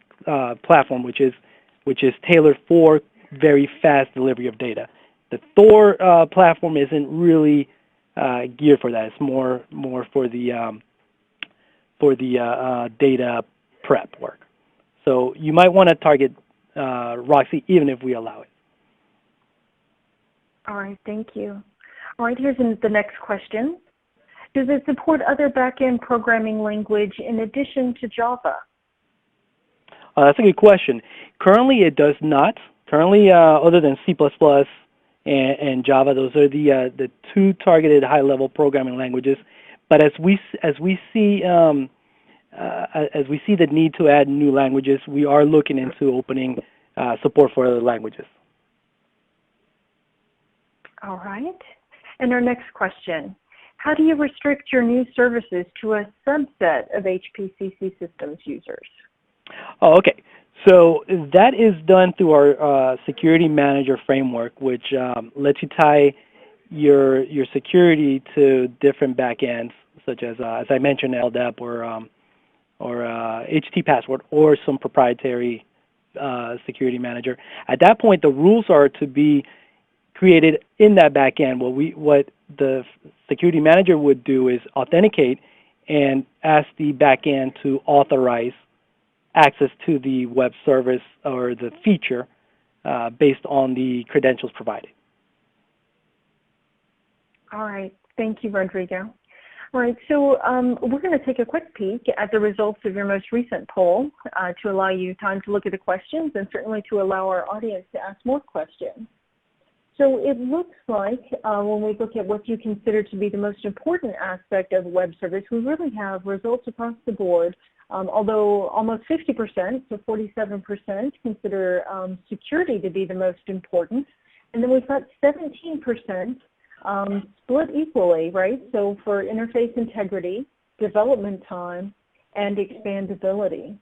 platform, which is tailored for very fast delivery of data. The Thor platform isn't really geared for that. It's more for the data prep work. So you might want to target Roxy even if we allow it. All right, thank you. All right, here's the next question. Does it support other back-end programming language in addition to Java? That's a good question. Currently, it does not. Currently, other than C++ and Java, those are the two targeted high-level programming languages. But as we see the need to add new languages, we are looking into opening support for other languages. All right. And our next question, how do you restrict your new services to a subset of HPCC systems users? Oh, okay. So that is done through our security manager framework, which lets you tie your security to different backends, such as I mentioned, LDAP or HT password or some proprietary security manager. At that point, the rules are to be created in that backend. What the security manager would do is authenticate and ask the backend to authorize access to the web service or the feature based on the credentials provided. All right. Thank you, Rodrigo. All right, so we're going to take a quick peek at the results of your most recent poll to allow you time to look at the questions and certainly to allow our audience to ask more questions. So it looks like when we look at what you consider to be the most important aspect of a web service, we really have results across the board, although almost 50%, so 47%, consider security to be the most important. And then we've got 17% split equally, right? So for interface integrity, development time, and expandability.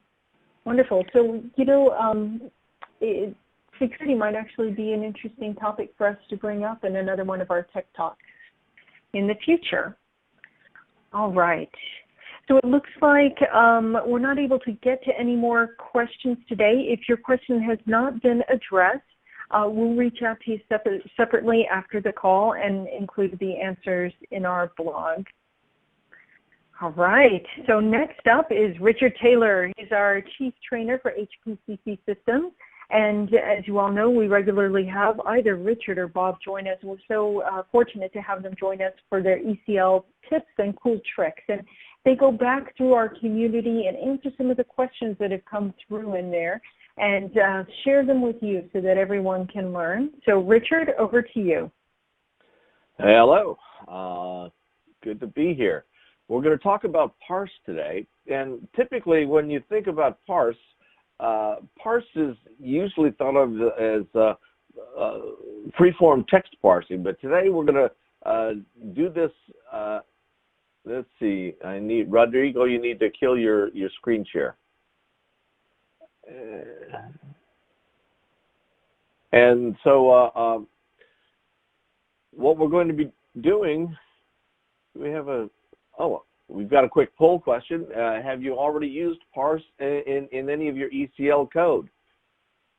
Wonderful. So, you know, security might actually be an interesting topic for us to bring up in another one of our tech talks in the future. All right. So it looks like we're not able to get to any more questions today. If your question has not been addressed, we'll reach out to you separately after the call and include the answers in our blog. All right. So next up is Richard Taylor. He's our Chief Trainer for HPCC Systems. And as you all know, we regularly have either Richard or Bob join us. We're so fortunate to have them join us for their ECL tips and cool tricks. And they go back through our community and answer some of the questions that have come through in there and share them with you so that everyone can learn. So Richard, over to you. Hey, hello. Good to be here. We're going to talk about parse today, and typically when you think about parse is usually thought of as free-form text parsing, but today we're going to do this. Let's see, Rodrigo, you need to kill your screen share. And so what we're going to be doing, we've got a quick poll question. Have you already used parse in any of your ECL code?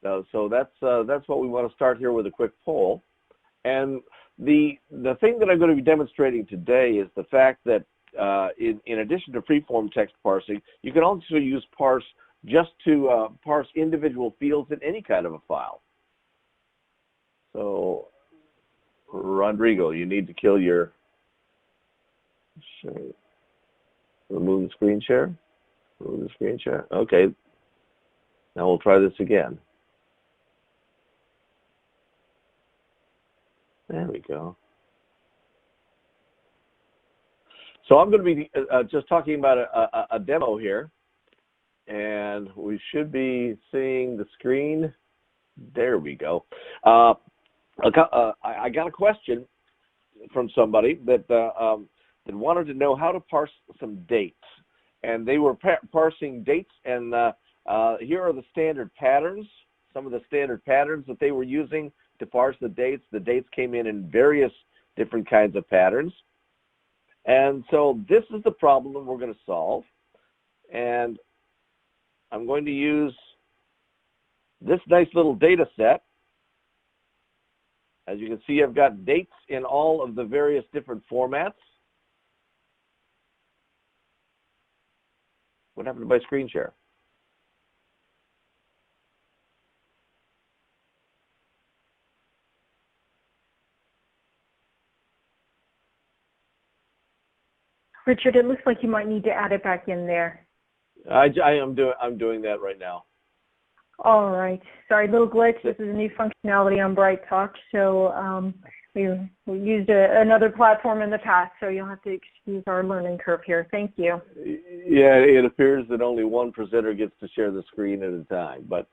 So that's what we want to start here with, a quick poll. And the thing that I'm going to be demonstrating today is the fact that in addition to free-form text parsing, you can also use parse just to parse individual fields in any kind of a file. So, Rodrigo, you need to kill your remove the screen share. Remove the screen share. Okay. Now we'll try this again. There we go. So I'm going to be just talking about a demo here, and we should be seeing the screen. There we go. I got a question from somebody that wanted to know how to parse some dates, and they were parsing dates, and here are the standard patterns, some of the standard patterns that they were using to parse the dates. The dates came in various different kinds of patterns. And so this is the problem that we're going to solve. And I'm going to use this nice little data set. As you can see, I've got dates in all of the various different formats. What happened to my screen share? Richard, it looks like you might need to add it back in there. I'm doing that right now. All right. Sorry, little glitch. This is a new functionality on BrightTalk. So we used another platform in the past, so you'll have to excuse our learning curve here. Thank you. Yeah, it appears that only one presenter gets to share the screen at a time, but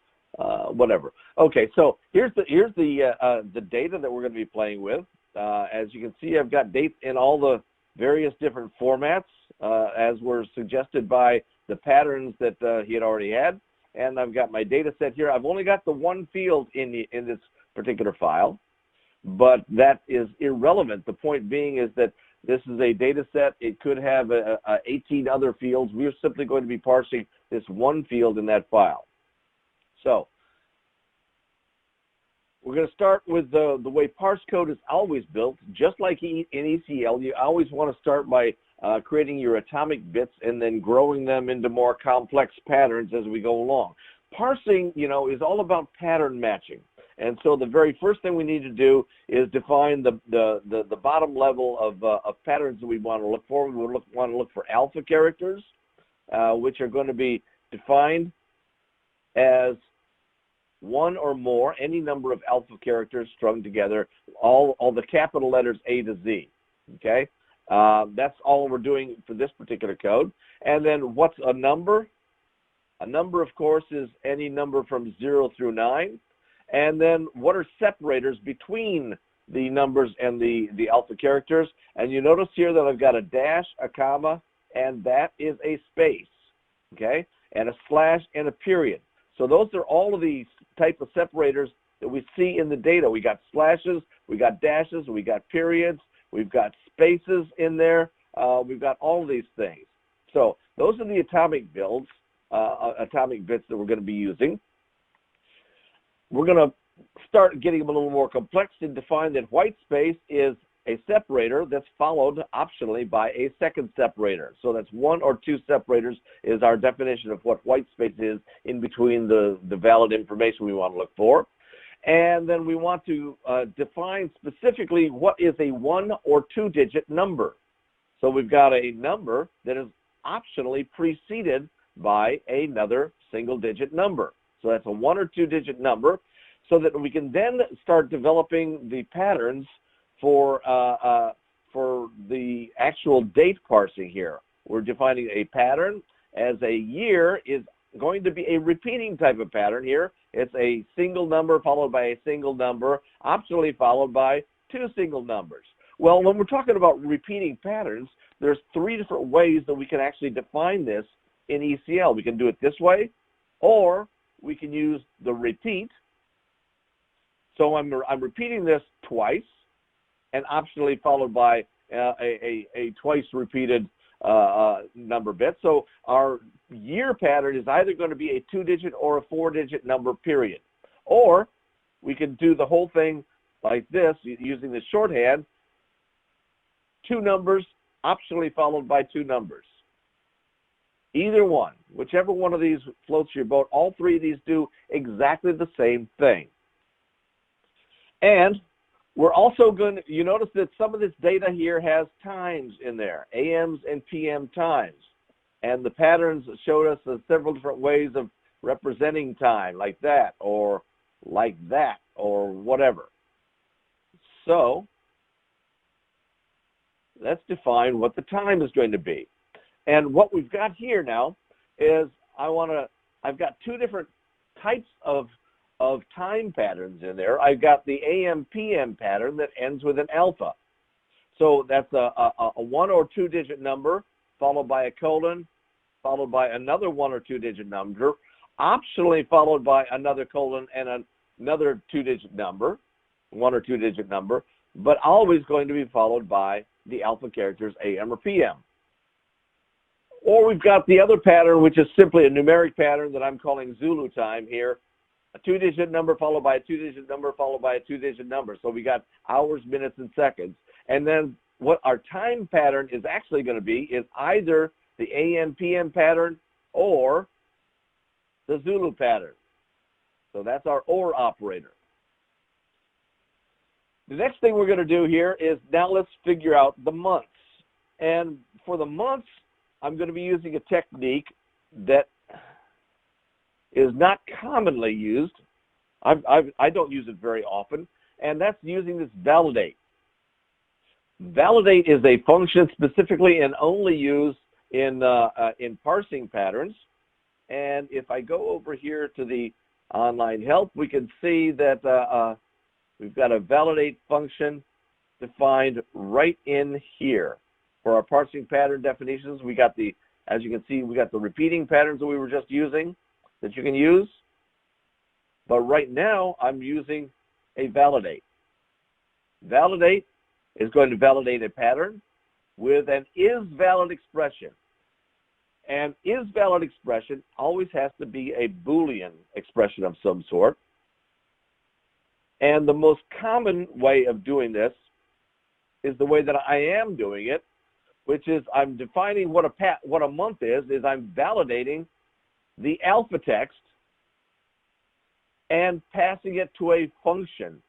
whatever. Okay, so here's the data that we're going to be playing with. As you can see, I've got dates in all the various different formats as were suggested by the patterns that he had already had. And I've got my data set here. I've only got the one field in this particular file, but that is irrelevant. The point being is that this is a data set. It could have 18 other fields. We're simply going to be parsing this one field in that file. So we're going to start with the way parse code is always built. Just like in ECL, you always want to start by creating your atomic bits and then growing them into more complex patterns as we go along. Parsing, is all about pattern matching. And so the very first thing we need to do is define the bottom level of patterns that we want to look for. We want to look for alpha characters, which are going to be defined as one or more, any number of alpha characters strung together, all the capital letters A to Z, okay? That's all we're doing for this particular code. And then what's a number? A number, of course, is any number from 0 through 9. And then what are separators between the numbers and the alpha characters? And you notice here that I've got a dash, a comma, and that is a space, okay? And a slash and a period. So those are all of these type of separators that we see in the data. We got slashes, we got dashes, we got periods, we've got spaces in there, we've got all of these things. So those are the atomic bits that we're going to be using. We're going to start getting a little more complex and define that white space is a separator that's followed optionally by a second separator. So that's one or two separators is our definition of what white space is in between the valid information we want to look for. And then we want to define specifically what is a 1 or 2 digit number. So we've got a number that is optionally preceded by another single digit number. So that's a 1 or 2 digit number, so that we can then start developing the patterns for the actual date parsing here. We're defining a pattern as a year is going to be a repeating type of pattern here. It's a single number followed by a single number, optionally followed by two single numbers. Well, when we're talking about repeating patterns, there's three different ways that we can actually define this in ECL. We can do it this way, or we can use the repeat. So I'm repeating this twice, and optionally followed by a twice repeated number bit. So our year pattern is either going to be a 2-digit or a 4-digit number, period. Or we can do the whole thing like this using the shorthand, two numbers optionally followed by two numbers. Either one, whichever one of these floats your boat, all three of these do exactly the same thing. And we're also going to, you notice that some of this data here has times in there, AMs and PM times. And the patterns showed us several different ways of representing time, like that, or like that, or whatever. So let's define what the time is going to be. And what we've got here now is I've got two different types of time patterns in there. I've got the AM-PM pattern that ends with an alpha. So that's a 1 or 2 digit number followed by a colon, followed by another 1 or 2 digit number, optionally followed by another colon and another 2-digit number, 1 or 2 digit number, but always going to be followed by the alpha characters AM or PM. Or we've got the other pattern, which is simply a numeric pattern that I'm calling Zulu time here, a 2-digit number followed by a 2-digit number followed by a 2-digit number. So we got hours, minutes, and seconds. And then what our time pattern is actually going to be is either the AM-PM pattern or the Zulu pattern. So that's our OR operator. The next thing we're going to do here is now let's figure out the months. And for the months, I'm going to be using a technique that is not commonly used. I don't use it very often, and that's using this validate. Validate is a function specifically and only used in parsing patterns. And if I go over here to the online help, we can see that we've got a validate function defined right in here. For our parsing pattern definitions, we got the, as you can see, we got the repeating patterns that we were just using that you can use. But right now, I'm using a validate. Validate is going to validate a pattern with an is-valid expression. And is-valid expression always has to be a Boolean expression of some sort. And the most common way of doing this is the way that I am doing it, which is I'm defining what a month is I'm validating the alpha text and passing it to a function,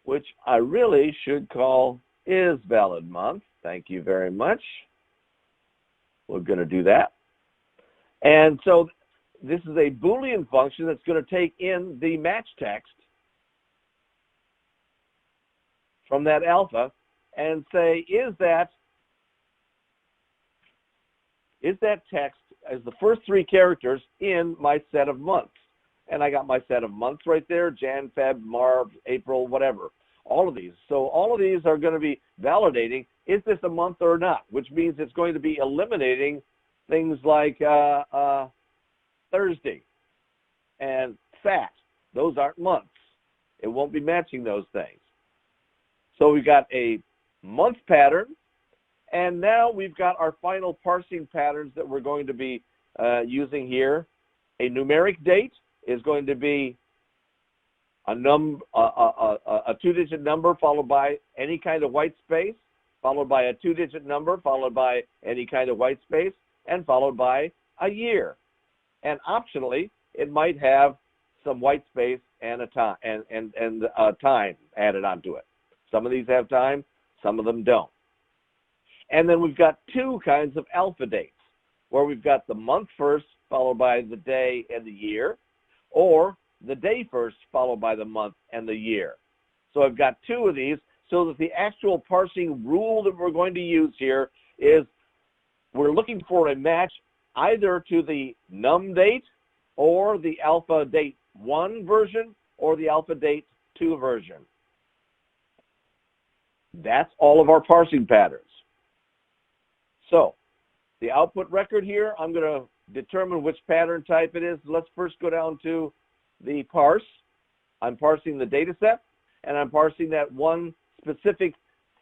which I really should call isValidMonth. Thank you very much. We're going to do that. And so this is a Boolean function that's going to take in the match text from that alpha and say, is that text as the first 3 characters in my set of months? And I got my set of months right there, Jan, Feb, March, April, whatever, all of these. So all of these are going to be validating, is this a month or not, which means it's going to be eliminating things like Thursday and Sat. Those aren't months. It won't be matching those things. So we've got a month pattern, and now we've got our final parsing patterns that we're going to be using here. A numeric date is going to be a 2-digit number followed by any kind of white space, followed by a 2-digit number, followed by any kind of white space, and followed by a year. And optionally, it might have some white space and a time and time added onto it. Some of these have time, some of them don't. And then we've got 2 kinds of alpha dates, where we've got the month first followed by the day and the year, or the day first followed by the month and the year. So I've got 2 of these. so that the actual parsing rule that we're going to use here is we're looking for a match either to the num date or the alpha date 1 version or the alpha date 2 version. That's all of our parsing patterns. So the output record here, I'm going to determine which pattern type it is. Let's first go down to the parse. I'm parsing the data set, and I'm parsing that one specific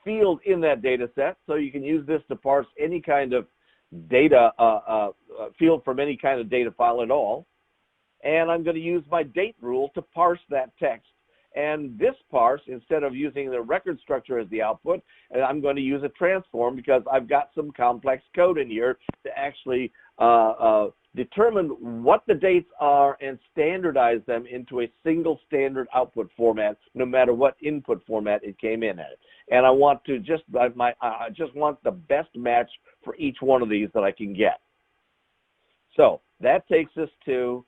field in that data set. So you can use this to parse any kind of data field from any kind of data file at all. And I'm going to use my date rule to parse that text. And this parse, instead of using the record structure as the output, I'm going to use a transform because I've got some complex code in here to actually determine what the dates are and standardize them into a single standard output format, no matter what input format it came in at. And I want to I just want the best match for each one of these that I can get. So that takes us to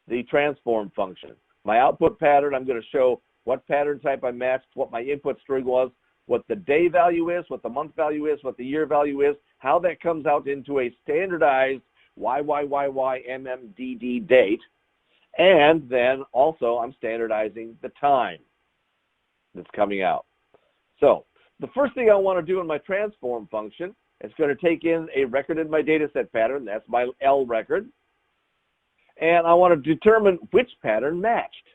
the transform function. My output pattern, I'm going to show what pattern type I matched, what my input string was, what the day value is, what the month value is, what the year value is, how that comes out into a standardized YYYYMMDD date, and then also I'm standardizing the time that's coming out. So the first thing I want to do in my transform function is going to take in a record in my data set pattern, that's my L record, and I want to determine which pattern matched.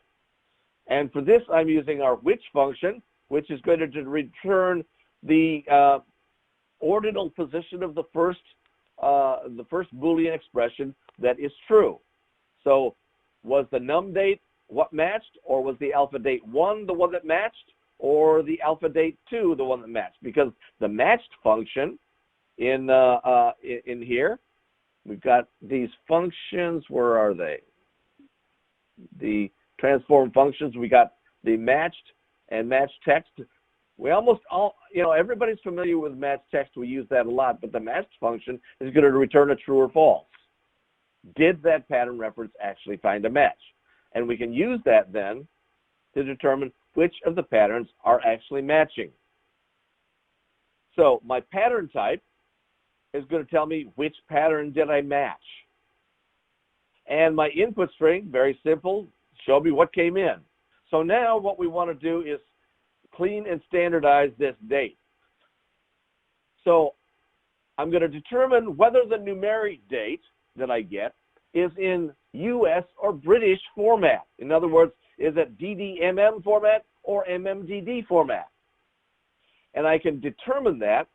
And for this, I'm using our which function, which is going to return the ordinal position of the first Boolean expression that is true. So was the num date what matched, or was the alpha date 1 the one that matched, or the alpha date 2 the one that matched? Because the matched function in here, we've got these functions. Where are they? The transform functions. We got the matched and matched text. We almost all, everybody's familiar with matched text. We use that a lot, but the matched function is going to return a true or false. Did that pattern reference actually find a match? And we can use that then to determine which of the patterns are actually matching. So my pattern type is going to tell me which pattern did I match. And my input string, very simple, show me what came in. So now what we want to do is clean and standardize this date. So I'm going to determine whether the numeric date that I get is in US or British format. In other words, is it DDMM format or MMDD format? And I can determine that.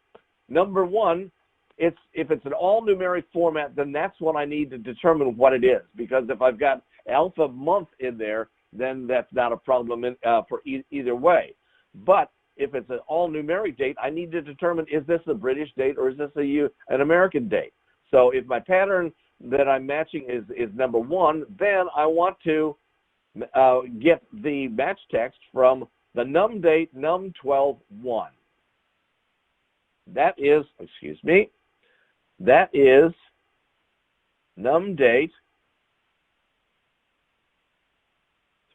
Number one, if it's an all numeric format, then that's what I need to determine what it is. Because if I've got alpha month in there, then that's not a problem for either way. But if it's an all numeric date, I need to determine, is this a British date or is this an American date? So if my pattern that I'm matching is number 1, then I want to get the match text from the num date num12.1. That is, that is num date.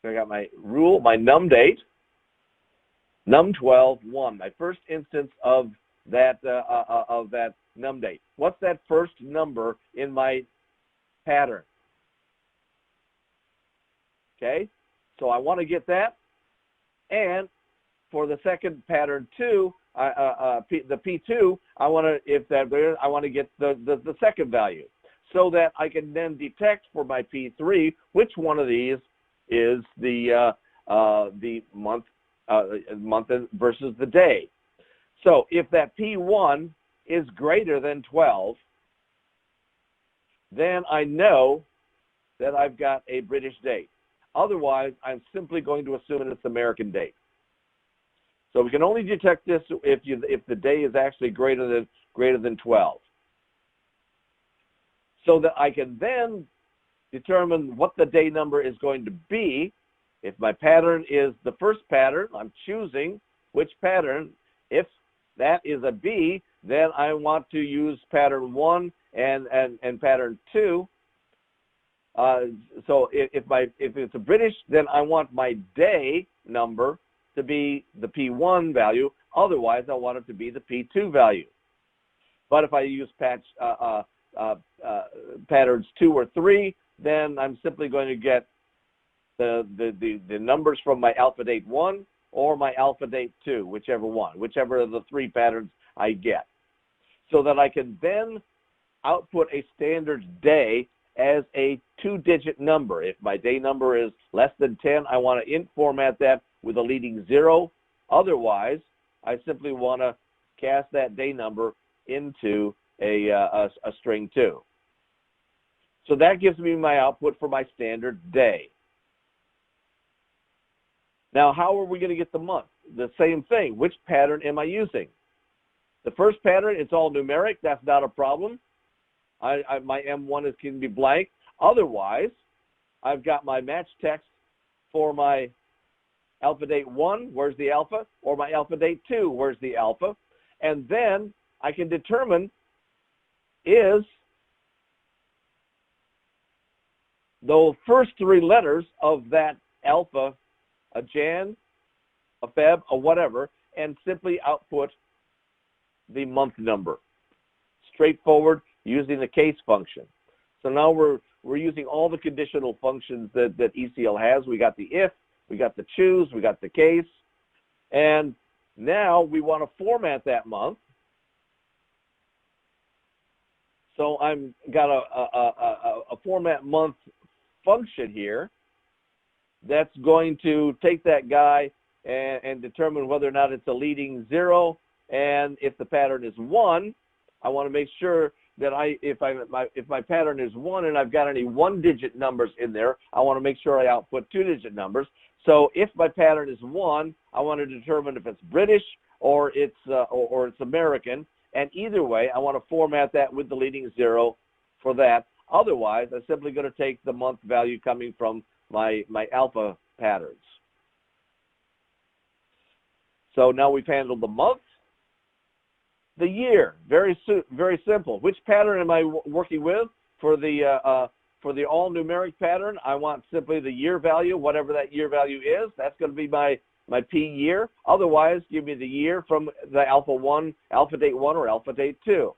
So I got my rule, my num date, num12.1, my first instance of that num date. What's that first number in my pattern? Okay, so I want to get that, and for the second pattern 2, the P2, I want to get the second value, so that I can then detect for my P3 which one of these is the month versus the day. So if that P1 is greater than 12, then I know that I've got a British date. Otherwise, I'm simply going to assume it's American date. So we can only detect this if the day is actually greater than 12. So that I can then determine what the day number is going to be. If my pattern is the first pattern, I'm choosing which pattern. If that is a B, then I want to use pattern 1 and pattern 2. So if it's a British, then I want my day number to be the P1 value. Otherwise, I want it to be the P2 value. But if I use patterns 2 or 3, then I'm simply going to get the numbers from my alpha date 1 or my alpha date 2, whichever of the 3 patterns I get. So that I can then output a standard day as a 2-digit number. If my day number is less than 10, I want to int format that with a leading 0. Otherwise, I simply want to cast that day number into a string 2. So that gives me my output for my standard day. Now, how are we going to get the month? The same thing. Which pattern am I using? The first pattern, it's all numeric. That's not a problem. My M1 can be blank. Otherwise, I've got my match text for my alpha date 1, where's the alpha? Or my alpha date 2, where's the alpha? And then I can determine is the first 3 letters of that alpha a Jan, a Feb, a whatever, and simply output the month number. Straightforward, using the case function. So now we're using all the conditional functions that ECL has. We got the if, we got the choose, we got the case, and now we want to format that month. So I'm got a format month function here that's going to take that guy and determine whether or not it's a leading 0. And if the pattern is 1, I want to make sure that if my pattern is 1 and I've got any 1-digit numbers in there, I want to make sure I output 2-digit numbers. So if my pattern is 1, I want to determine if it's British or it's American. And either way, I want to format that with the leading 0 for that. Otherwise, I'm simply going to take the month value coming from my alpha patterns. So now we've handled the month. The year, very simple. Which pattern am I working with? For the all numeric pattern, I want simply the year value, whatever that year value is. That's going to be my P year. Otherwise, give me the year from the alpha date 1 or alpha date 2.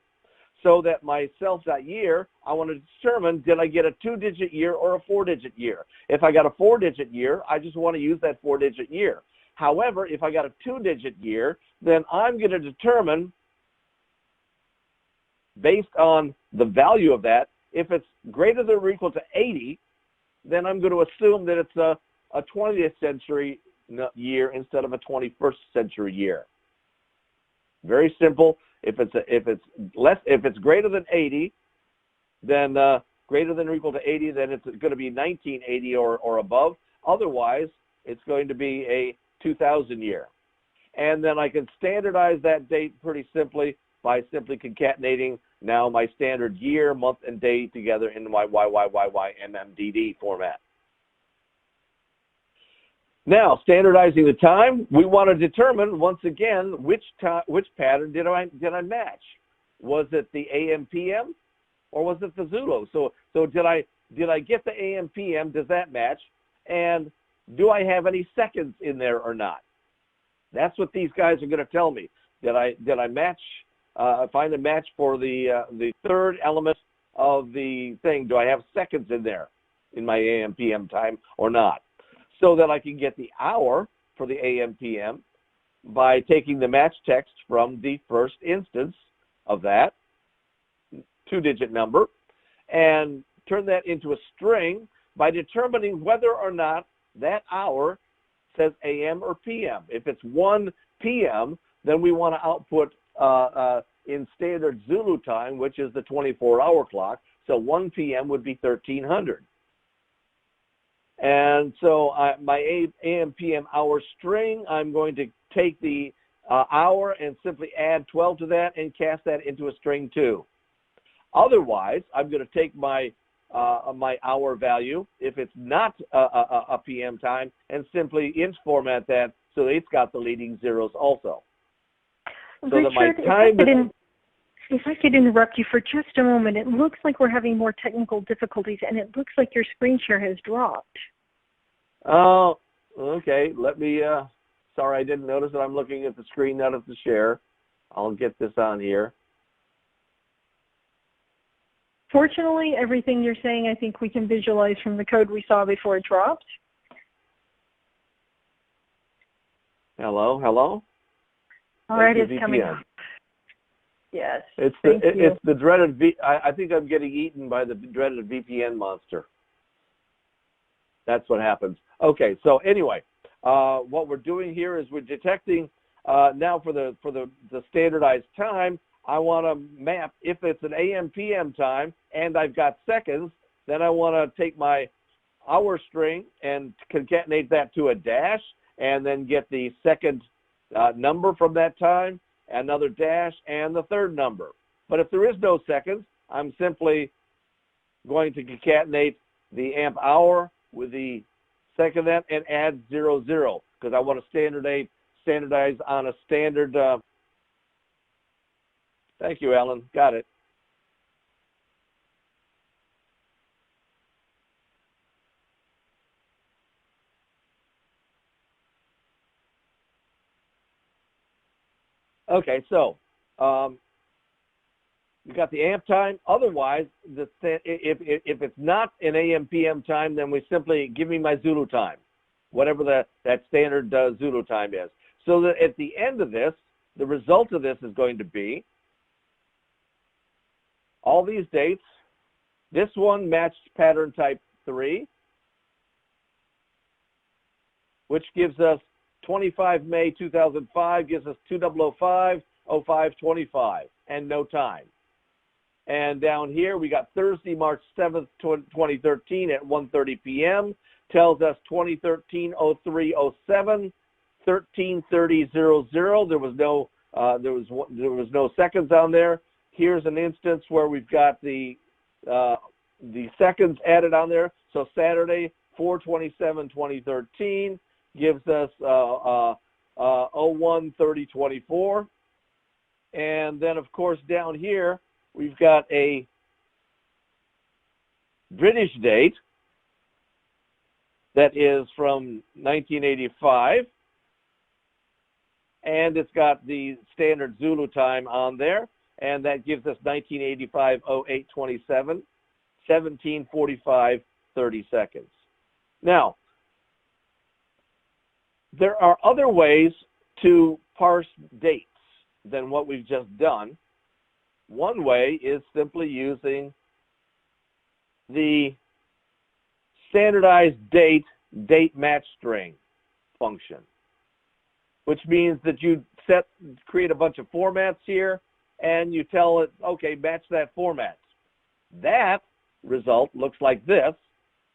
So that my self.year, I want to determine, did I get a 2-digit year or a 4-digit year? If I got a 4-digit year, I just want to use that 4-digit year. However, if I got a 2-digit year, then I'm going to determine, based on the value of that, if it's greater than or equal to 80, then I'm going to assume that it's a 20th century year instead of a 21st century year. Very simple. If it's greater than 80, then greater than or equal to 80, then it's going to be 1980 or above. Otherwise, it's going to be a 2000 year. And then I can standardize that date pretty simply by simply concatenating now my standard year, month, and day together in my YYYYMMDD format. Now, standardizing the time, we want to determine once again which pattern did I match. Was it the AM/PM or was it the Zulu? So did I get the AM/PM? Does that match? And do I have any seconds in there or not? That's what these guys are going to tell me. Did I match? Find a match for the third element of the thing. Do I have seconds in there in my AM/PM time or not? So that I can get the hour for the AM/PM by taking the match text from the first instance of that 2-digit number and turn that into a string by determining whether or not that hour says AM or PM. If it's 1 PM, then we want to output in standard Zulu time, which is the 24-hour clock. So 1 PM would be 1300. And so my AM/PM hour string, I'm going to take the hour and simply add 12 to that and cast that into a string 2. Otherwise, I'm going to take my hour value, if it's not a PM time, and simply int format that so that it's got the leading zeros also. So Richard, that my time if I could interrupt you for just a moment, it looks like we're having more technical difficulties, and it looks like your screen share has dropped. Oh, okay. Let me Sorry, I didn't notice that I'm looking at the screen, not at the share. I'll get this on here. Fortunately, everything you're saying, I think we can visualize from the code we saw before it dropped. Hello, hello. All right, it's coming up. Yes. It's the dreaded I think I'm getting eaten by the dreaded VPN monster. That's what happens. Okay, so anyway, what we're doing here is we're detecting now for the standardized time. I want to map if it's an AM PM time and I've got seconds. Then I want to take my hour string and concatenate that to a dash, and then get the second number from that time, another dash, and the third number. But if there is no seconds, I'm simply going to concatenate the amp hour with the second amp and add 00, because I want to standardize on a standard. Thank you, Alan. Got it. Okay, so you got the amp time. Otherwise, if it's not an AM PM time, then we simply give me my Zulu time, whatever that standard Zulu time is. So that at the end of this, the result of this is going to be all these dates. This one matched pattern type 3, which gives us 25 May 2005, gives us 2005-05-25, and no time. And down here, we got Thursday, March 7th, 2013 at 1:30 p.m., tells us 2013-03-07, 13:30-00. There was no seconds on there. Here's an instance where we've got the seconds added on there. So Saturday, 4/27/2013 gives us 01:30-24. And then, of course, down here, we've got a British date that is from 1985. And it's got the standard Zulu time on there. And that gives us 1985-08-27, 17:45, 30 Now, there are other ways to parse dates than what we've just done. One way is simply using the standardized date match string function, which means that you create a bunch of formats here, and you tell it, okay, match that format. That result looks like this,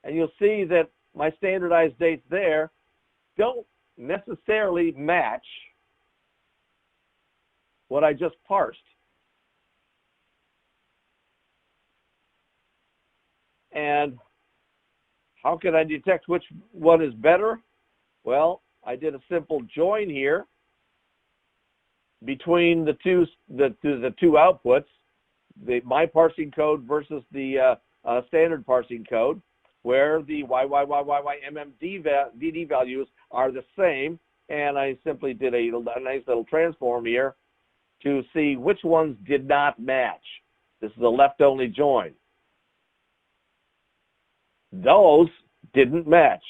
and you'll see that my standardized dates there don't necessarily match what I just parsed. And how can I detect which one is better? Well, I did a simple join here between the two outputs, my parsing code versus the standard parsing code, where the DD values are the same, and I simply did a nice little transform here to see which ones did not match. This is a left-only join. Those didn't match.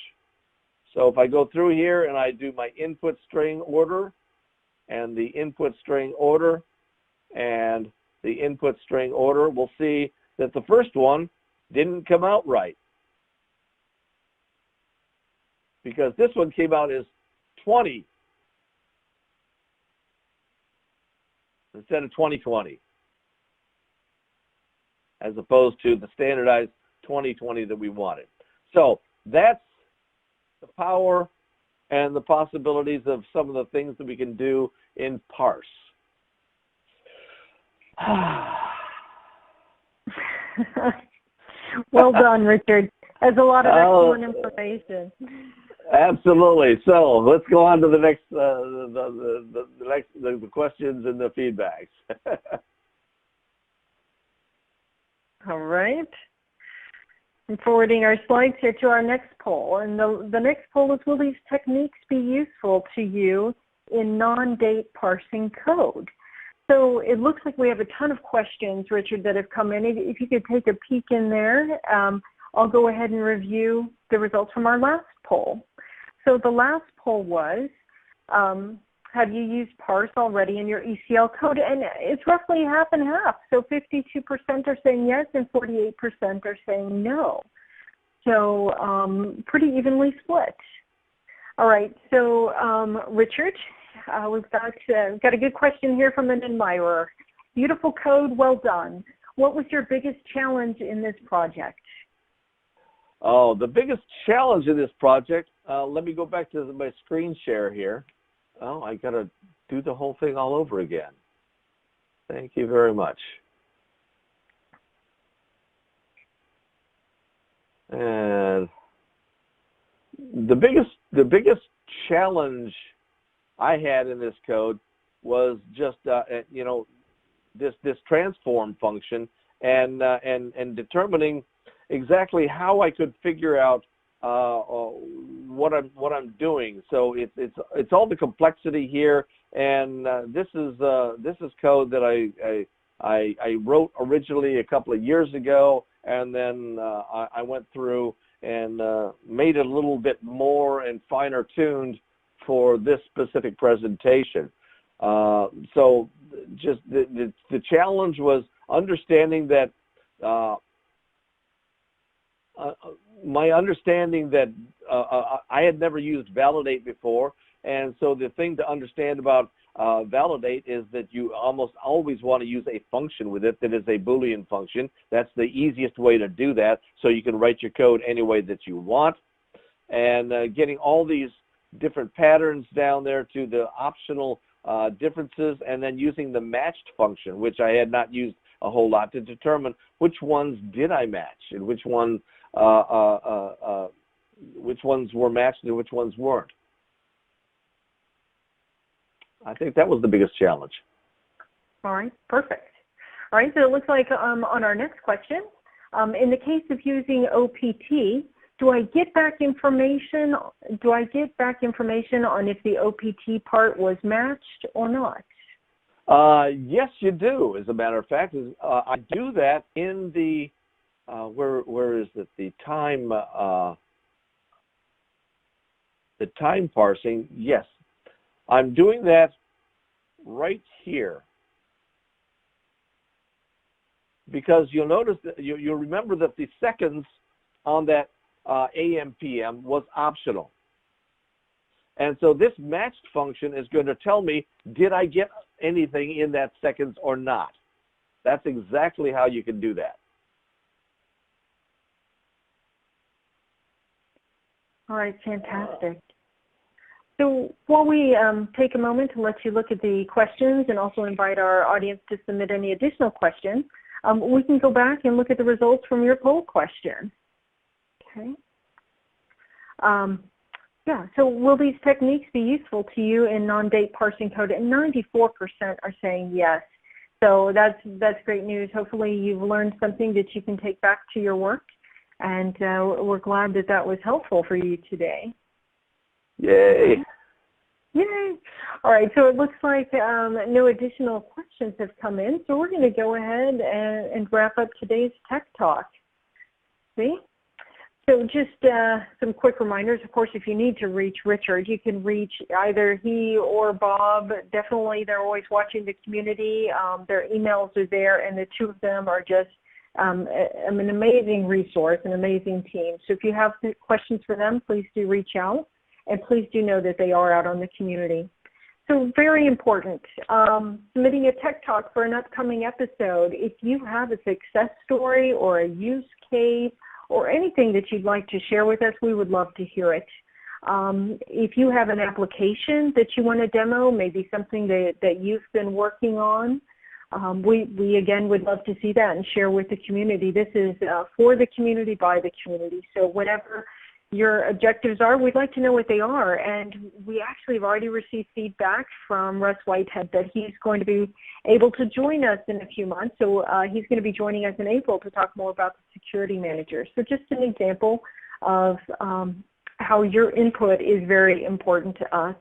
So if I go through here and I do my input string order, and the input string order, and the input string order, we'll see that the first one didn't come out right, because this one came out as 20 instead of 2020, as opposed to the standardized 2020 that we wanted. So that's the power and the possibilities of some of the things that we can do in parse. Well done, Richard. That's a lot of excellent information. Absolutely. So let's go on to the next, the questions and the feedbacks. All right. I'm forwarding our slides here to our next poll. And the next poll is, will these techniques be useful to you in non-date parsing code? So it looks like we have a ton of questions, Richard, that have come in. If you could take a peek in there, I'll go ahead and review the results from our last poll. So the last poll was, have you used parse already in your ECL code? And it's roughly half and half. So 52% are saying yes and 48% are saying no. So pretty evenly split. All right, so Richard, we've got a good question here from an admirer. Beautiful code, well done. What was your biggest challenge in this project? Oh, the biggest challenge in this project, let me go back to my screen share here. Oh, I got to do the whole thing all over again. Thank you very much. And the biggest challenge I had in this code was just this transform function and determining exactly how I could figure out what I'm doing. So it's all the complexity here, and this is code that I wrote originally a couple of years ago, and then I went through and made it a little bit more and finer tuned for this specific presentation. So just the challenge was understanding that my understanding that I had never used validate before, and so the thing to understand about validate is that you almost always want to use a function with it that is a Boolean function. That's the easiest way to do that, so you can write your code any way that you want. And getting all these different patterns down there to the optional differences, and then using the matched function, which I had not used a whole lot, to determine which ones did I match and which ones were matched and which ones weren't. I think that was the biggest challenge. All right, perfect. All right, so it looks like on our next question, in the case of using OPT, do I get back information on if the OPT part was matched or not? Yes, you do. As a matter of fact, I do that in the where is it? The time parsing. Yes, I'm doing that right here, because you'll notice that you'll remember that the seconds on that AM PM was optional. And so this matched function is going to tell me, did I get anything in that seconds or not? That's exactly how you can do that. All right, fantastic. So while we take a moment to let you look at the questions and also invite our audience to submit any additional questions, we can go back and look at the results from your poll question. Okay. Yeah, so will these techniques be useful to you in non-date parsing code? And 94% are saying yes. So that's great news. Hopefully you've learned something that you can take back to your work, and we're glad that that was helpful for you today. Yay. Yay. All right, so it looks like no additional questions have come in, so we're going to go ahead and wrap up today's Tech Talk. See? So just some quick reminders. Of course, if you need to reach Richard, you can reach either he or Bob. Definitely, they're always watching the community. Their emails are there, and the two of them are just an amazing resource, an amazing team. So if you have questions for them, please do reach out, and please do know that they are out on the community. So very important, submitting a Tech Talk for an upcoming episode. If you have a success story or a use case or anything that you'd like to share with us, we would love to hear it. If you have an application that you want to demo, maybe something that you've been working on, we again would love to see that and share with the community. This is for the community, by the community. So whatever your objectives are, we'd like to know what they are. And we actually have already received feedback from Russ Whitehead that he's going to be able to join us in a few months. So he's going to be joining us in April to talk more about the security manager. So just an example of how your input is very important to us.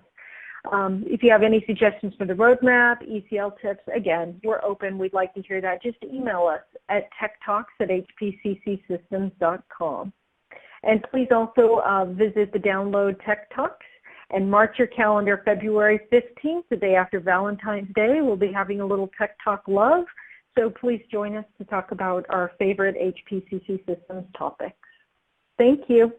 If you have any suggestions for the roadmap, ECL tips, again, we're open. We'd like to hear that. Just email us at techtalks@hpccsystems.com. And please also visit the Download Tech Talks and mark your calendar February 15th, the day after Valentine's Day. We'll be having a little Tech Talk love. So please join us to talk about our favorite HPCC systems topics. Thank you.